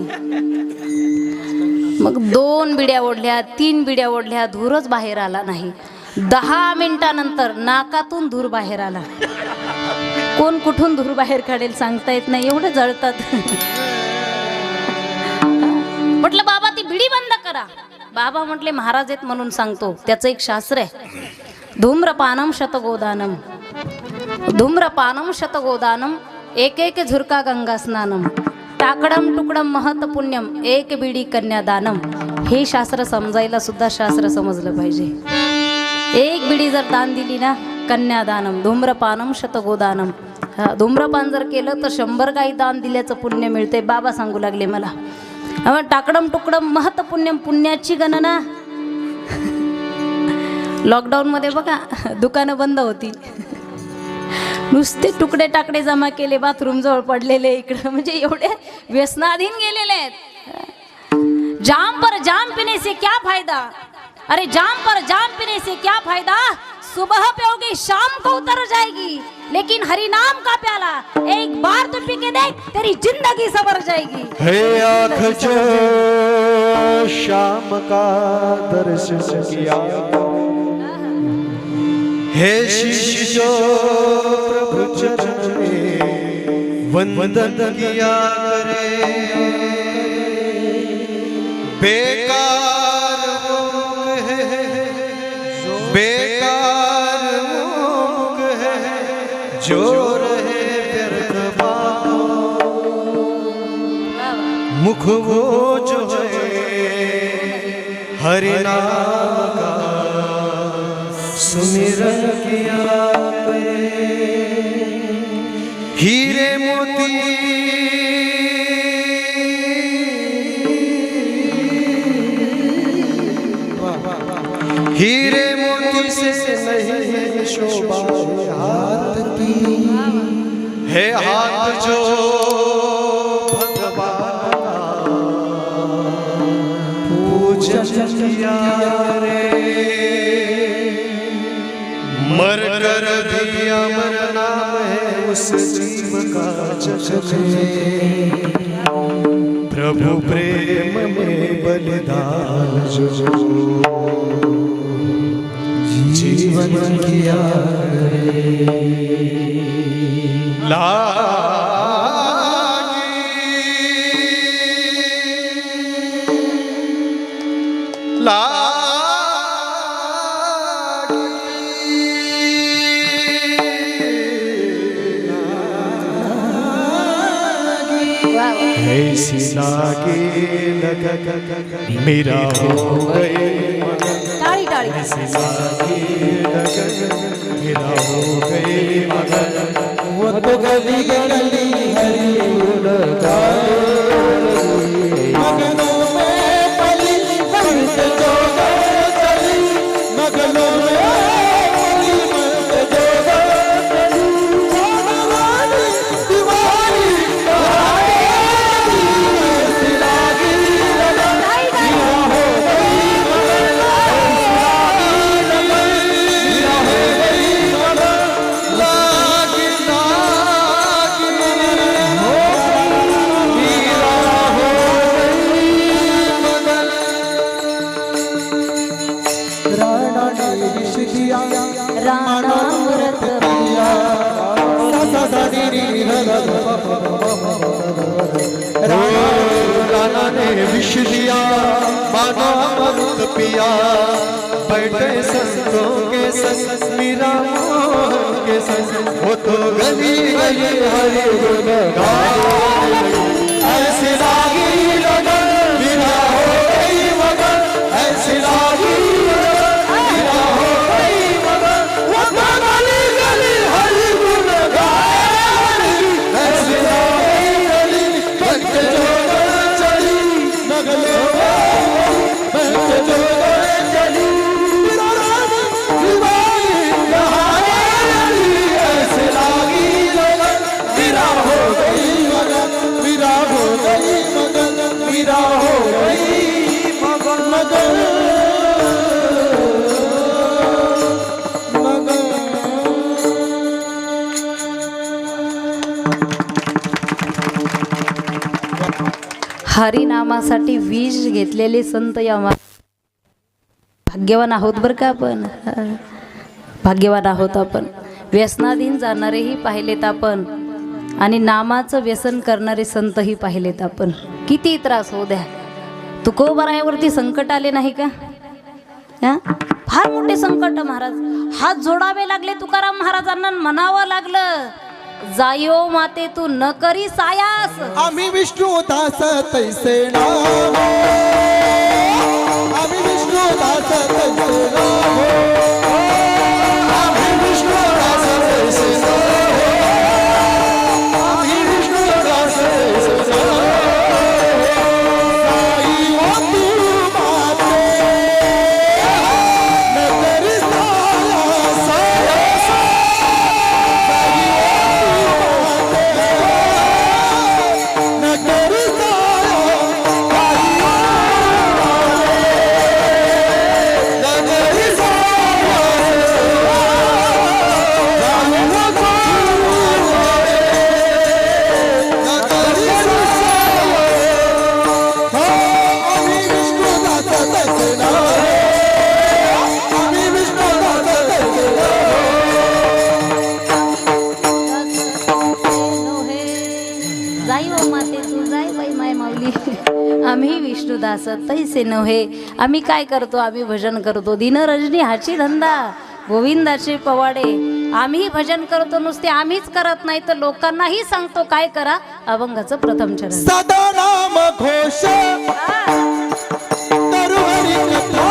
मग 2 बिड्या ओढल्या, 3 बिड्या ओढल्या, धूरच बाहेर आला नाही. 10 मिनिटानंतर नाकातून धूर बाहेर आला. कोण कुठून धूर बाहेर काढेल सांगता येत नाही, एवढं जळतात. म्हटलं बाबा ती बिडी बंद करा. बाबा म्हटले महाराज आहेत म्हणून सांगतो, त्याचं एक शास्त्र आहे. धूम्रपानम शतगोदानम, धूम्रपानम शतगोदानम एक एक झुरका गंगा स्नानम, टाकडम टुकडम महत पुण्यम, एक बिडी कन्यादानम. हे शास्त्र समजायला सुद्धा शास्त्र समजलं पाहिजे. एक बिडी जर दान दिली ना, कन्यादानम, धूम्रपानम शतगोदानम. धूम्रपान जर केलं तर 100 गाई दान दिल्याचं पुण्य मिळते. बाबा सांगू लागले मला. टाकडम टुकडम महत पुण्यम, पुण्याची गणना. लॉकडाऊनमध्ये बघा दुकानं बंद होती, नुसते तुकडे टाकडे जमा केले, बाथरूम जवळ पडलेले इकडं, म्हणजे एवढे व्यसनाधीन गेलेले आहेत. जाम पर जाम पीने से क्या फायदा, अरे जाम पर जाम पीने से क्या फायदा, सुबह पियोगी शाम को उतर जाएगी, लेकिन हरि नाम का प्याला एक बार तो पी के देख, तेरी जिंदगी संवर जाएगी. हे आँख जो शाम का दर्शन किया, हे शीश जो प्रभु चरण में वंदन किया करे, बेकार मुख है, बेकार मुख है, जो रहे व्यर्थ बातों, मुख वो जो है हरि नाम का सुमिरन किया करे. हीरे मोती हीरे मोती से नहीं है शोभा हाथ की, है हाथ जो भगवान पूजन किया रे. मर कर भी अमर नाम है उस जीव का जग में, प्रभु प्रेम में बलिदान जो जीवन किया ऐसी लागे लगन मेरा हो गए मगन, टाळी टाळी. ऐसी लागे लगन मेरा हो गए मगन, वो तो गली गली हरी गाए, मगनों में पली बरस जो चली, मगनों में पली बरस जो चली, दीवानी दीवानी राणा व्रत पिया, राणा ने विष दिया मानो अमृत पिया, बैठे संतों के संग मीरा मोहन के संग, वो तो गली गली हरि गुण गाए. ऐसी लागी लगन मीरा हो गई मगन, ऐसी लागी लगन मीरा हो गई मगन, वो तो गली गली हरि गुण गाए. ऐसी लागी गली भक्त जो चली, नगले भक्त जो चली, दीवानी नहाए. ऐसी लागी लगन मीरा हो गई मगन, मीरा हो गई मगन, मीरा हो गई मगन मगन मगन. हरिनामासाठी विष घेतलेले संत या भाग्यवान आहोत बरं का आपण. भाग्यवान आहोत आपण. व्यसनाधीन जाणारेही पाहिलेत आपण आणि नामाचं व्यसन करणारे संतही पाहिलेत आपण. किती त्रास होऊ द्या, तुकोबारायावरती संकट आले नाही का? फार मोठे संकट महाराज. हात जोडावे लागले तुकाराम महाराजांना, म्हणावं लागलं जायो माते तू न करी सायास आम्ही विष्णू दास तैसे नाम आम्ही विष्णू दास तैसे नाम आम्ही विष्णू दास तैसे नाम आम्ही विष्णू दास तैसे आम्ही विष्णुदास तैसे नव्हे. आम्ही काय करतो? आम्ही भजन करतो. दिनरजनी हाची धंदा गोविंदाचे पवाडे. आम्ही भजन करतो, नुसते आम्हीच करत नाही तर लोकांनाही सांगतो काय करा. अभंगाचं प्रथम चरण. सदा नाम घोष करू हरी कथा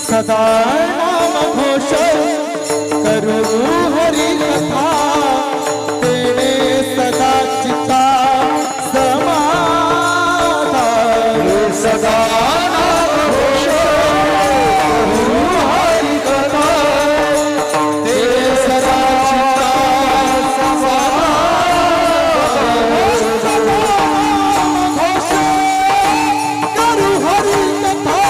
सदा नाम घोष करू हरी कथा तेने सदा चित्ता समाधान सदा नाम घोष करू हरी कथा तेने सदा चित्ता समाधान सदा नाम घोष करू हरी कथा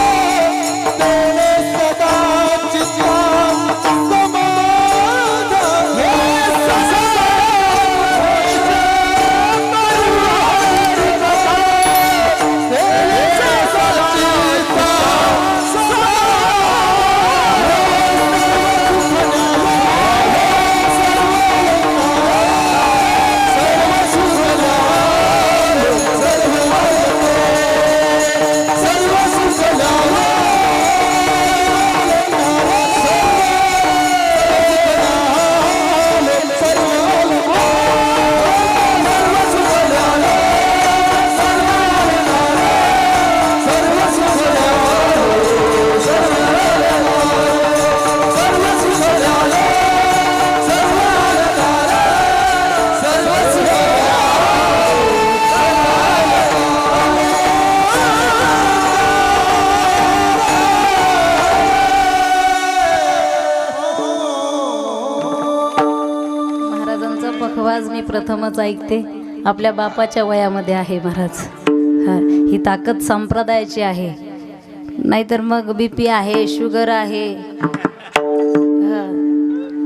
पखवाज मी प्रथमच ऐकते. आपल्या बापाच्या वयामध्ये आहे महाराज. ही ताकद संप्रदायाची आहे. नाहीतर मग बीपी आहे, शुगर आहे.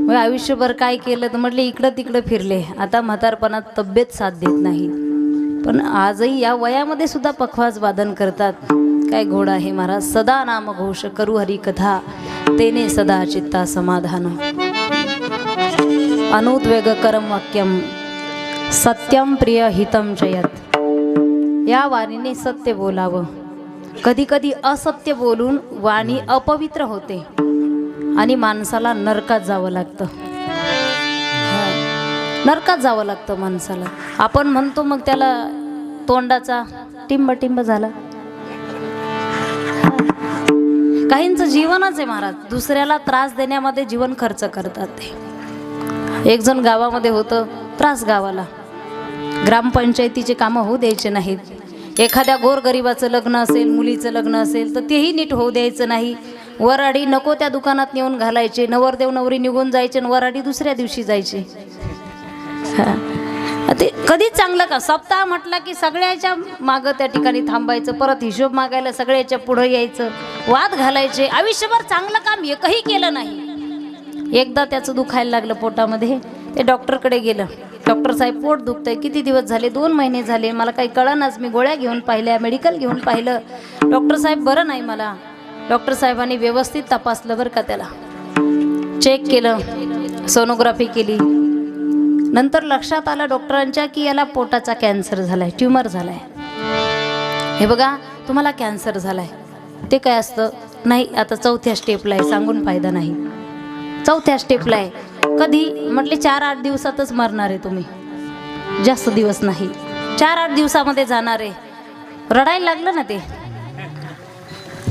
मग आयुष्यभर काय केलं तर म्हटले इकडं तिकडं फिरले. आता म्हातारपणात तब्येत साथ देत नाही. पण आजही या वयामध्ये सुद्धा पखवाज वादन करतात. काय घोड आहे महाराज. सदा नाम घोष करू हरी कथा तेने सदा चित्ता समाधान. अनुद्वेगकरम वाक्यम सत्यम प्रिय हितम जयत. या वाणीने सत्य बोलावं. कधी कधी असत्य बोलून वाणी अपवित्र होते आणि माणसाला नरकात जावं लागतं. नरकात जावं लागतं माणसाला. आपण म्हणतो मग त्याला तोंडाचा टिंब टिंब झाला. काहींचं जीवनच आहे महाराज. दुसऱ्याला त्रास देण्यामध्ये जीवन खर्च करतात ते. एक जण गावामध्ये होतं. त्रास गावाला. ग्रामपंचायतीचे कामं होऊ द्यायचे नाहीत. एखाद्या गोरगरिबाचं लग्न असेल, मुलीचं लग्न असेल तर तेही नीट होऊ द्यायचं नाही. वराडी नको त्या दुकानात नेऊन घालायचे. नवरदेव नवरी निघून जायचे आणि वराडी दुसऱ्या दिवशी जायचे. ते कधीच चांगलं का सप्ताह म्हटलं की सगळ्याच्या मागं त्या ठिकाणी थांबायचं, परत हिशोब मागायला सगळ्याच्या पुढं यायचं, वाद घालायचे. आयुष्यभर चांगलं काम एकही केलं नाही. एकदा त्याचं दुखायला लागलं पोटामध्ये, ते डॉक्टरकडे गेलं. डॉक्टर साहेब पोट दुखतंय, किती दिवस झाले? 2 महिने झाले, मला काही कळनाच. मी गोळ्या घेऊन पाहिल्या, मेडिकल घेऊन पाहिलं, डॉक्टर साहेब बरं नाही मला. डॉक्टर साहेबांनी व्यवस्थित तपासलं बरं का, त्याला चेक केलं, सोनोग्राफी केली. नंतर लक्षात आलं डॉक्टरांच्या की याला पोटाचा कॅन्सर झालाय, ट्यूमर झालाय. हे बघा तुम्हाला कॅन्सर झालाय. ते काय असतं? नाही आता 4थ्या स्टेपला आहे, सांगून फायदा नाही. 4थ्या स्टेपला आहे. कधी? म्हटले 4-8 दिवसातच मरणार आहे तुम्ही, जास्त दिवस नाही, 4-8 दिवसामध्ये जाणार आहे. रडायला लागलं ना, ते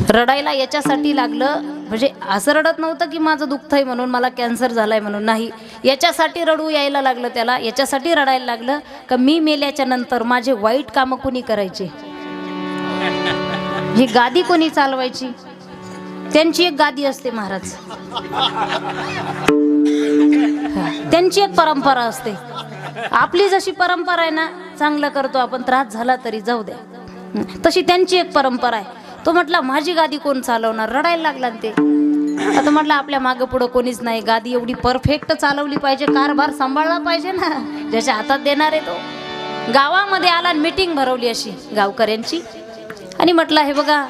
रडायला याच्यासाठी लागलं, म्हणजे असं रडत नव्हतं की माझं दुखतंय म्हणून, मला कॅन्सर झालाय म्हणून, नाही, याच्यासाठी रडू यायला लागलं त्याला. याच्यासाठी रडायला लागलं का मी मेल्याच्या नंतर माझे वाईट कामं कोणी करायचे, ही गादी कोणी चालवायची. त्यांची एक गादी असते महाराज, त्यांची एक परंपरा असते. आपली जशी परंपरा आहे ना, चांगलं करतो आपण, त्रास झाला तरी जाऊ द्या, तशी त्यांची एक परंपरा आहे. तो म्हटला माझी गादी कोण चालवणार? रडायला लागला ते. आता म्हटलं आपल्या मागं पुढं कोणीच नाही, गादी एवढी परफेक्ट चालवली पाहिजे, कारभार सांभाळला पाहिजे ना, ज्याच्या हातात देणार आहे तो. गावामध्ये आला, मीटिंग भरवली अशी गावकऱ्यांची, आणि म्हटलं हे बघा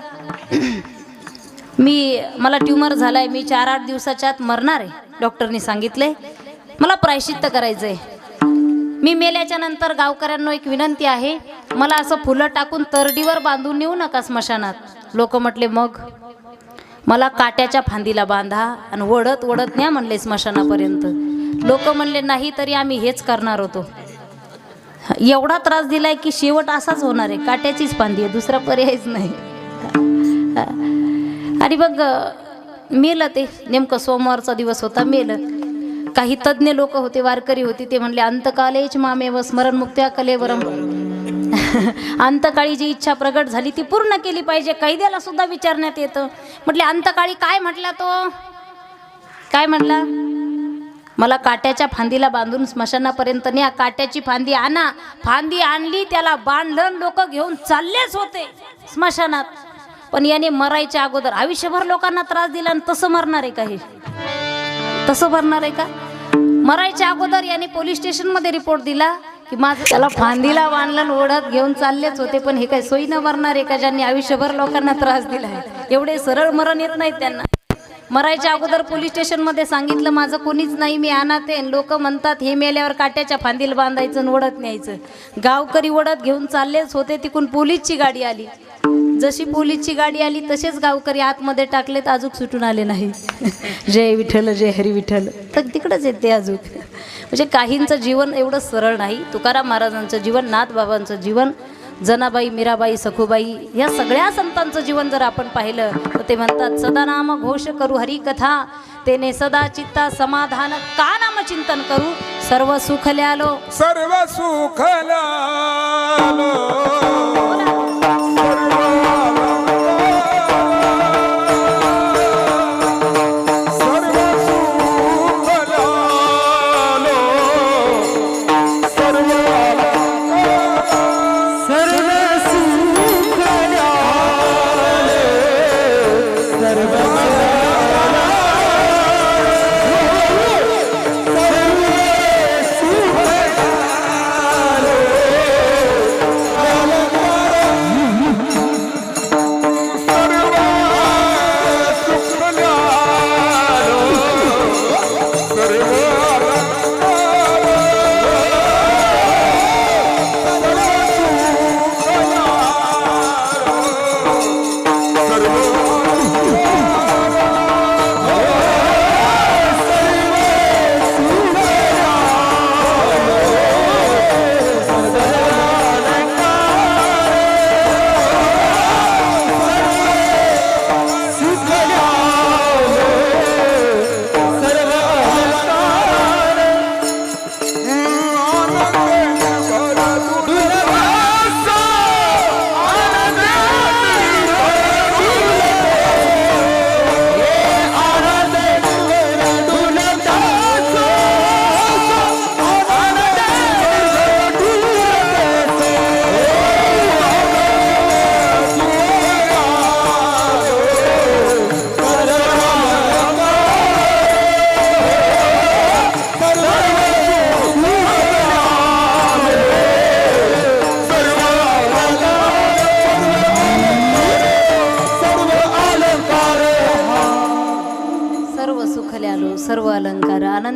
मला ट्यूमर झालाय, मी 4-8 दिवसाच्या आत मरणार आहे, डॉक्टरनी सांगितलंय, मला प्रायश्चित्त करायचंय. मी मेल्याच्या नंतर गावकऱ्यांना एक विनंती आहे, मला असं फुलं टाकून तरडीवर बांधून नेऊ नका स्मशानात. लोक म्हटले मग? मला काट्याच्या फांदीला बांधा आणि ओढत ओढत न्या म्हणले स्मशानापर्यंत. लोक म्हणले नाही तरी आम्ही हेच करणार होतो. एवढा त्रास दिलाय की शेवट असाच होणार आहे, काट्याचीच फांदी आहे, दुसरा पर्यायच नाही. आणि बघ मेलं ते, नेमकं सोमवारचा दिवस होता, मेलं. काही तज्ज्ञ लोक होते, वारकरी होते, ते म्हणले अंतकालेच मामेव स्मरणमुक्त्या कलेवरम. अंतकाळी जी इच्छा प्रगट झाली ती पूर्ण केली पाहिजे. कैद्याला सुद्धा विचारण्यात येतं. म्हटले अंतकाळी काय म्हटला तो? काय म्हटला? मला काट्याच्या फांदीला बांधून स्मशानापर्यंत न्या, काट्याची फांदी आणा. फांदी आणली, त्याला बांधलं, लोक घेऊन चाललेच होते स्मशानात. पण याने मरायच्या अगोदर आयुष्यभर लोकांना त्रास दिला आणि तसं मरणार आहे का? हे तसं मरणार आहे का? मरायच्या अगोदर याने पोलीस स्टेशनमध्ये रिपोर्ट दिला की माझं त्याला फांदीला बांधलं, ओढत घेऊन चाललेच होते. पण हे काय सोयीनं मरणार आहे का, ज्यांनी आयुष्यभर लोकांना त्रास दिला आहे? एवढे सरळ मरण येत नाही त्यांना. मरायच्या अगोदर पोलीस स्टेशनमध्ये सांगितलं माझं कोणीच नाही, मी अनाथ आहे. लोक म्हणतात हे मेल्यावर काट्याच्या फांदीला बांधायचं आणि ओढत न्यायचं. गावकरी ओढत घेऊन चाललेच होते. तिकडून पोलीसची गाडी आली. जशी पोलीसची गाडी आली तसेच गावकरी आतमध्ये टाकलेत, अजून सुटून आले नाही. जय विठ्ठल, जय हरी विठ्ठल, तर तिकडंच येते अजून. म्हणजे काहींचं जीवन एवढं सरळ नाही. तुकाराम महाराजांचं जीवन, नाथबाबांचं जीवन, जनाबाई, मीराबाई, सखुबाई, या सगळ्या संतांचं जीवन जर आपण पाहिलं तर ते म्हणतात सदा नाम घोष करू हरी कथा, तेने सदा चित्ता समाधान, का नाम चिंतन करू सर्व सुख ल्यालो, सर्व सुख ल्यालो.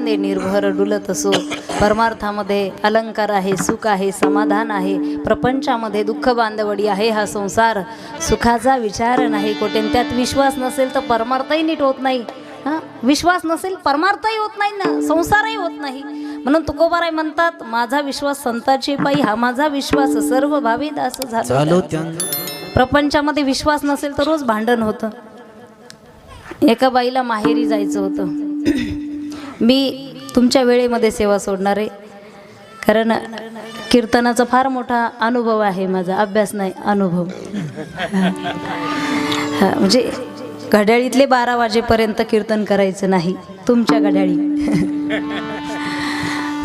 आनंदे निर्भर डुलत असो. परमार्थामध्ये अलंकार आहे, सुख आहे, समाधान आहे. प्रपंचामध्ये दुःख बांधवडी आहे. हा संसार सुखाचा विचार नाही कोठे. त्यात विश्वास नसेल तर परमार्थही नीट होत नाही. हां, विश्वास नसेल परमार्थही होत नाही ना, संसारही होत नाही. म्हणून तुकोबाराय म्हणतात, माझा विश्वास संताची पायी, हा माझा विश्वास सर्व भावी दास झालो. प्रपंचामध्ये विश्वास नसेल तर रोज भांडण होतं. एका बाईला माहेरी जायचं होतं. मी तुमच्या वेळेमध्ये सेवा सोडणार आहे, कारण कीर्तनाचा फार मोठा अनुभव आहे माझा, अभ्यास नाही अनुभव. हां, म्हणजे घड्याळीतले 12 वाजेपर्यंत कीर्तन करायचं नाही, तुमच्या घड्याळी.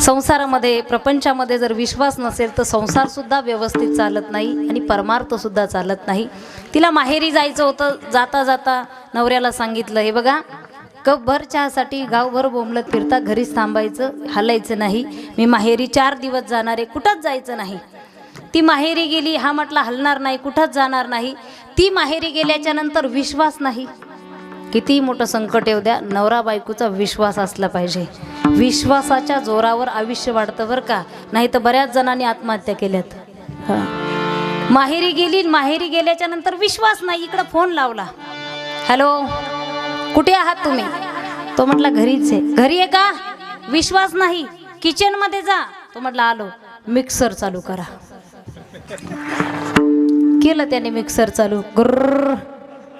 संसारामध्ये प्रपंचामध्ये जर विश्वास नसेल तर संसारसुद्धा व्यवस्थित चालत नाही आणि परमार्थसुद्धा चालत नाही. तिला माहेरी जायचं होतं. जाता जाता नवऱ्याला सांगितलं, हे बघा, कपभर चहासाठी गावभर बोंबलत फिरता, घरीच थांबायचं, हलायचं नाही. मी माहेरी 4 दिवस जाणार आहे, कुठंच जायचं नाही. ती माहेरी गेली. हा म्हटला हलणार नाही, कुठंच जाणार नाही. ती माहेरी गेल्याच्या नंतर विश्वास नाही. किती मोठं संकट येऊ द्या, नवरा बायकोचा विश्वास असला पाहिजे. विश्वासाच्या जोरावर आयुष्य वाढतं बरं का, नाही तर बऱ्याच जणांनी आत्महत्या केल्यात. हां, माहेरी गेली, माहेरी गेल्याच्या नंतर विश्वास नाही. इकडं फोन लावला, हॅलो कुठे आहात तुम्ही? तो म्हटला घरीच आहे. घरी आहे का? विश्वास नाही. किचनमध्ये जा. तो म्हटला आलो. मिक्सर चालू करा. केलं त्याने मिक्सर चालू. गुर्र.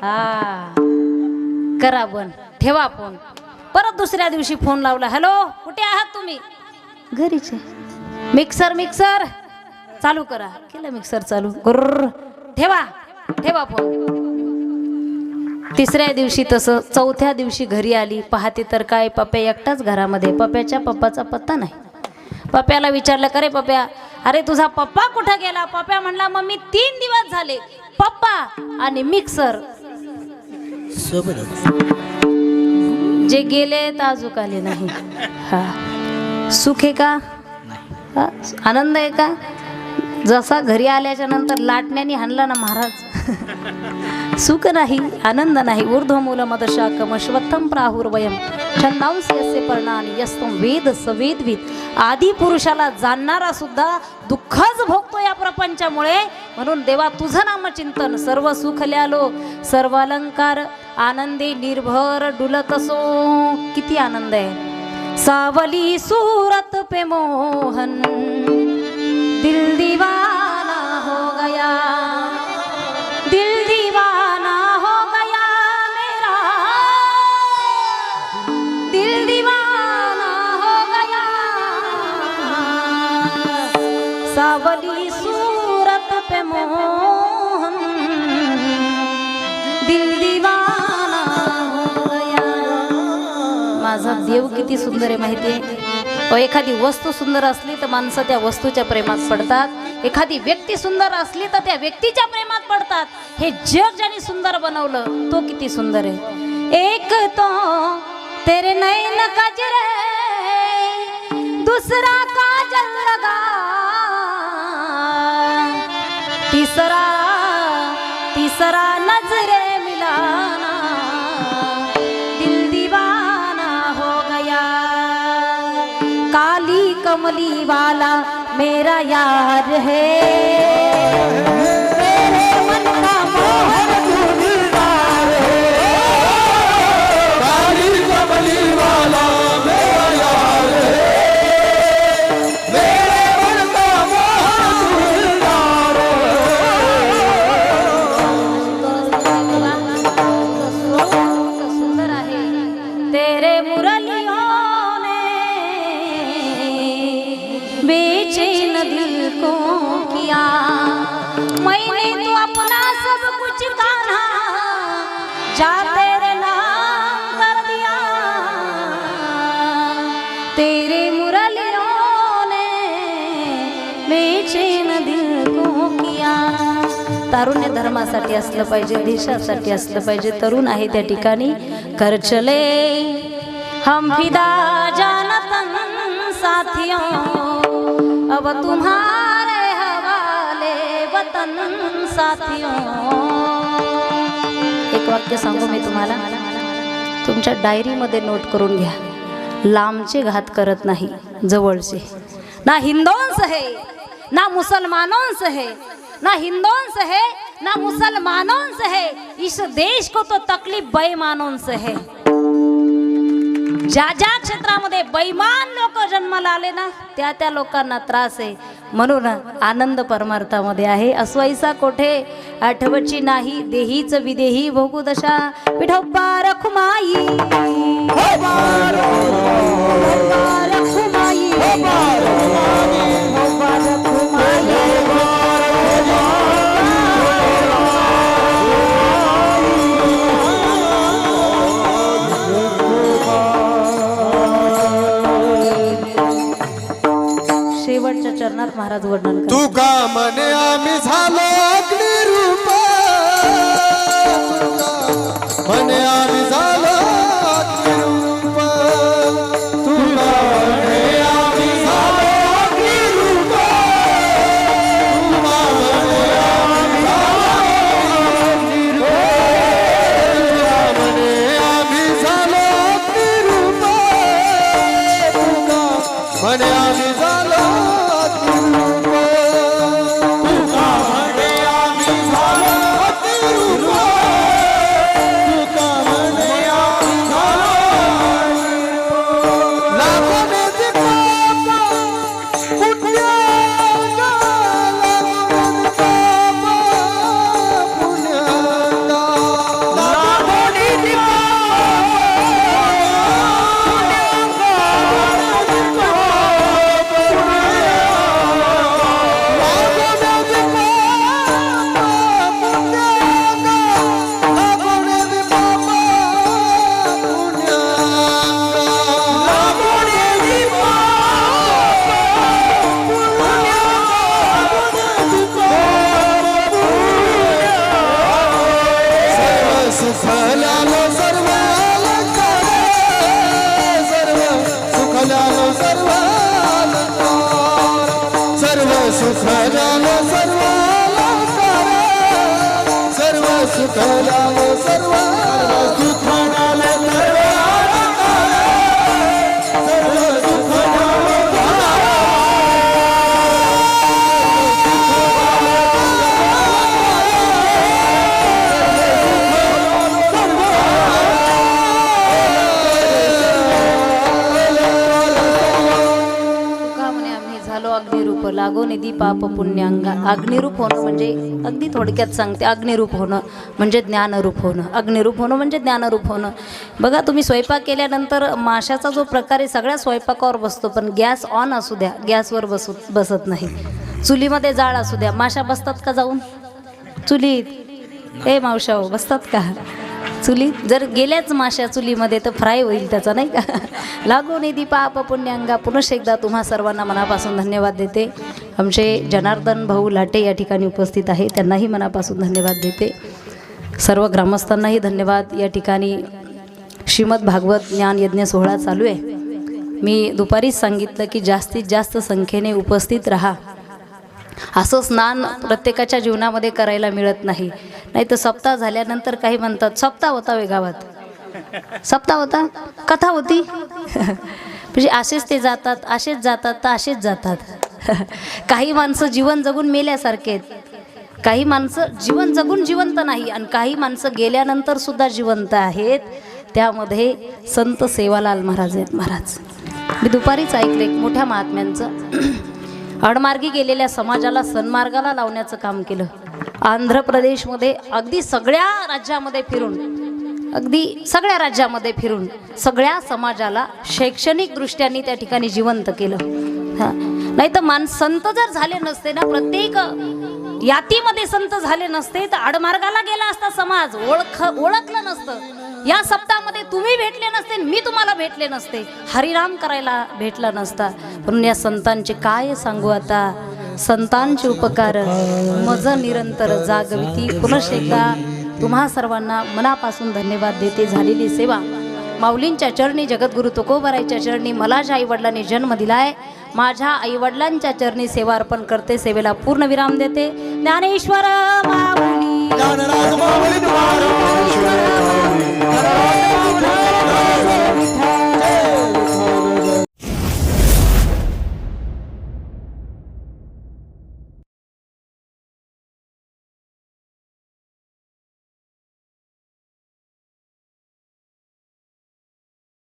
हा, करा बंद, ठेवा फोन. परत दुसऱ्या दिवशी फोन लावला, हॅलो कुठे आहात तुम्ही? घरीच आहे. मिक्सर मिक्सर चालू करा. केलं मिक्सर चालू. गुर्र. ठेवा ठेवा फोन. तिसऱ्या दिवशी तसं. चौथ्या दिवशी घरी आली. पाहते तर काय, पप्या एकटाच घरामध्ये. पप्याच्या पप्पाचा पत्ता नाही. पप्याला विचारलं, का रे पप्या, अरे तुझा पप्पा कुठं गेला? पप्या म्हणला, मम्मी 3 दिवस झाले पप्पा आणि मिक्सर जे गेले तर अजून आले नाही. हा, सुख आहे का? हा, आनंद आहे का? जसा घरी आल्याच्या नंतर लाटण्याने हाणला ना महाराज, सुख नाही, आनंद नाही. ऊर्ध्वमूलमद शाकम अश्वत्थम प्राहुर्वयम छंदांसी यस्य पर्णानि यस्तम वेद सवेदविद. आदी पुरुषाला जाणणारा सुद्धा दुःखच भोगतो या प्रपंचामुळे. म्हणून देवा तुझं नामचिंतन, सर्व सुख ल्यालो, सर्व अलंकार, आनंदी निर्भर डुलत असो. किती आनंद आहे. सावली सूरत पे मोहन दिल दीवाना हो गया, दिल दीवाना हो गया मेरा, दिल दीवाना हो गया. सावली सूरत पे मोहन दिल दीवाना हो गया. माझा देव किती सुंदर आहे माहिती आहे. एखादी वस्तू सुंदर असली तर माणसं त्या वस्तूच्या प्रेमात पडतात. एखादी व्यक्ती सुंदर असली तर त्या व्यक्तीच्या प्रेमात पडतात. हे जग ज्याने सुंदर बनवलं तो किती सुंदर आहे. एक तो तेरे नैन कजरे, दूसरा काजल लगा, तीसरा तीसरा नजरे मिलाना, दिल दीवाना हो गया. काली कमली वाला मेरा यार है, मेरे मन का मोहन दिलदार है. काली कमली वाला मेरा यार है, मेरे मन का मोहन दिलदार है. सुंदर आहे. तेरे मुरलियों बेचैन दिल को किया, मैंने तो अपना सब कुछ कान्हा जा तेरे नाम कर दिया. तेरे मुरलियों ने बेचैन दिल को किया. तारुण्य धर्मासाठी असलं पाहिजे, देशासाठी असलं पाहिजे. तरुण आहे त्या ठिकाणी. कर चले हम फिदा जानतन साथियों, अब तुम्हारे हवाले वतन साथियों. एक वाक्य सांगू मी तुम्हाला, तुमच्या डायरीमध्ये नोट करून घ्या. लांबचे घात करत नहीं जवळचे। ना हिंदों से है ना मुसलमानों से है, ना हिंदों से है ना मुसलमानों से है, इस देश को तो तकलीफ बेईमानों से है। ज्या ज्या क्षेत्रामध्ये बेईमान लोक जन्माला आले ना त्या त्या लोकांना त्रास आहे, म्हणून आनंद परमार्थामध्ये आहे। अस्वैसा कोठे आठवची नाही, देहीच विदेही भोगू दशा, विठोबा रखुमाई रखुमाई शेवटच्या चरणात महाराज वर्णन करतात। तू का म्हणे आम्ही झालो अग्निरूप, म्हणे आम्ही झालो अग्निरूप, तू का म्हणे आम्ही झालो अग्निरूप, तू का म्हणे आम्ही झालो अग्निरूप, तू का म्हणे आम्ही झालो अग्निरूप, तू का म्हणे आम्ही झालो लागो निधी पाप पुण्यांगा। अग्निरूप होणं म्हणजे अगदी थोडक्यात सांगते, अग्निरूप होणं म्हणजे ज्ञानरूप होणं, अग्निरूप होणं म्हणजे ज्ञानरूप होणं। बघा तुम्ही स्वयंपाक केल्यानंतर माशाचा जो प्रकार आहे सगळ्या स्वयंपाकावर बसतो, पण गॅस ऑन असू द्या गॅसवर बसत नाही, चुलीमध्ये जाळ असू द्या माशा बसतात का जाऊन चुलीत? ए मावशाओ बसतात का चुली? जर गेल्याच माशा चुलीमध्ये तर फ्राय होईल त्याचा, नाही का? लागो निधी पाप पुण्यांगा। पुनश्च एकदा तुम्हा सर्वांना मनापासून धन्यवाद देते। आमचे जनार्दन भाऊ लाटे या ठिकाणी उपस्थित आहे, त्यांनाही मनापासून धन्यवाद देते। सर्व ग्रामस्थांनाही धन्यवाद। या ठिकाणी श्रीमद भागवत ज्ञान यज्ञ सोहळा चालू आहे। मी दुपारीच सांगितलं की जास्तीत जास्त संख्येने उपस्थित राहा। असं स्नान प्रत्येकाच्या जीवनामध्ये करायला मिळत नाही, नाही तर सप्ताह झाल्यानंतर काही म्हणतात सप्ताह होता वे गावात, सप्ताह होता, कथा होती म्हणजे असेच ते जातात, असेच जातात तर असेच जातात। काही माणसं जीवन जगून मेल्यासारखे आहेत, काही माणसं जीवन जगून जिवंत नाही, आणि काही माणसं गेल्यानंतर सुद्धा जिवंत आहेत। त्यामध्ये संत सेवालाल महाराज आहेत। महाराज मी दुपारीच ऐकले एक मोठ्या महात्म्यांचं, अडमार्गी गेलेल्या समाजाला सन्मार्गाला लावण्याचं काम केलं। आंध्र प्रदेशमध्ये अगदी सगळ्या राज्यामध्ये फिरून, अगदी सगळ्या राज्यामध्ये फिरून सगळ्या समाजाला शैक्षणिक दृष्ट्याने त्या ठिकाणी जिवंत केलं। नाही तर संत जर झाले नसते ना, प्रत्येक यातीमध्ये संत झाले नसते तर आडमार्गाला गेला असता समाज, ओळखलं नसतं। या सप्ताहामध्ये तुम्ही भेटले नसते, मी तुम्हाला भेटले नसते, हरिनाम करायला भेटला नसता। म्हणून या संतांचे काय सांगू आता, संतांचे उपकार मज निरंतर जागविती। पुनश्च एकदा तुम्हा सर्वांना मनापासून धन्यवाद देते। झालेली सेवा माऊलींच्या चरणी, जगद्गुरु तुकोबारायच्या चरणी मला ज्या आईवडिलांनी जन्म दिलाय, माझ्या आईवडिलांच्या चरणी सेवा अर्पण करते, सेवेला पूर्ण विराम देते। ज्ञानेश्वर माऊली, ज्ञानराज माऊली,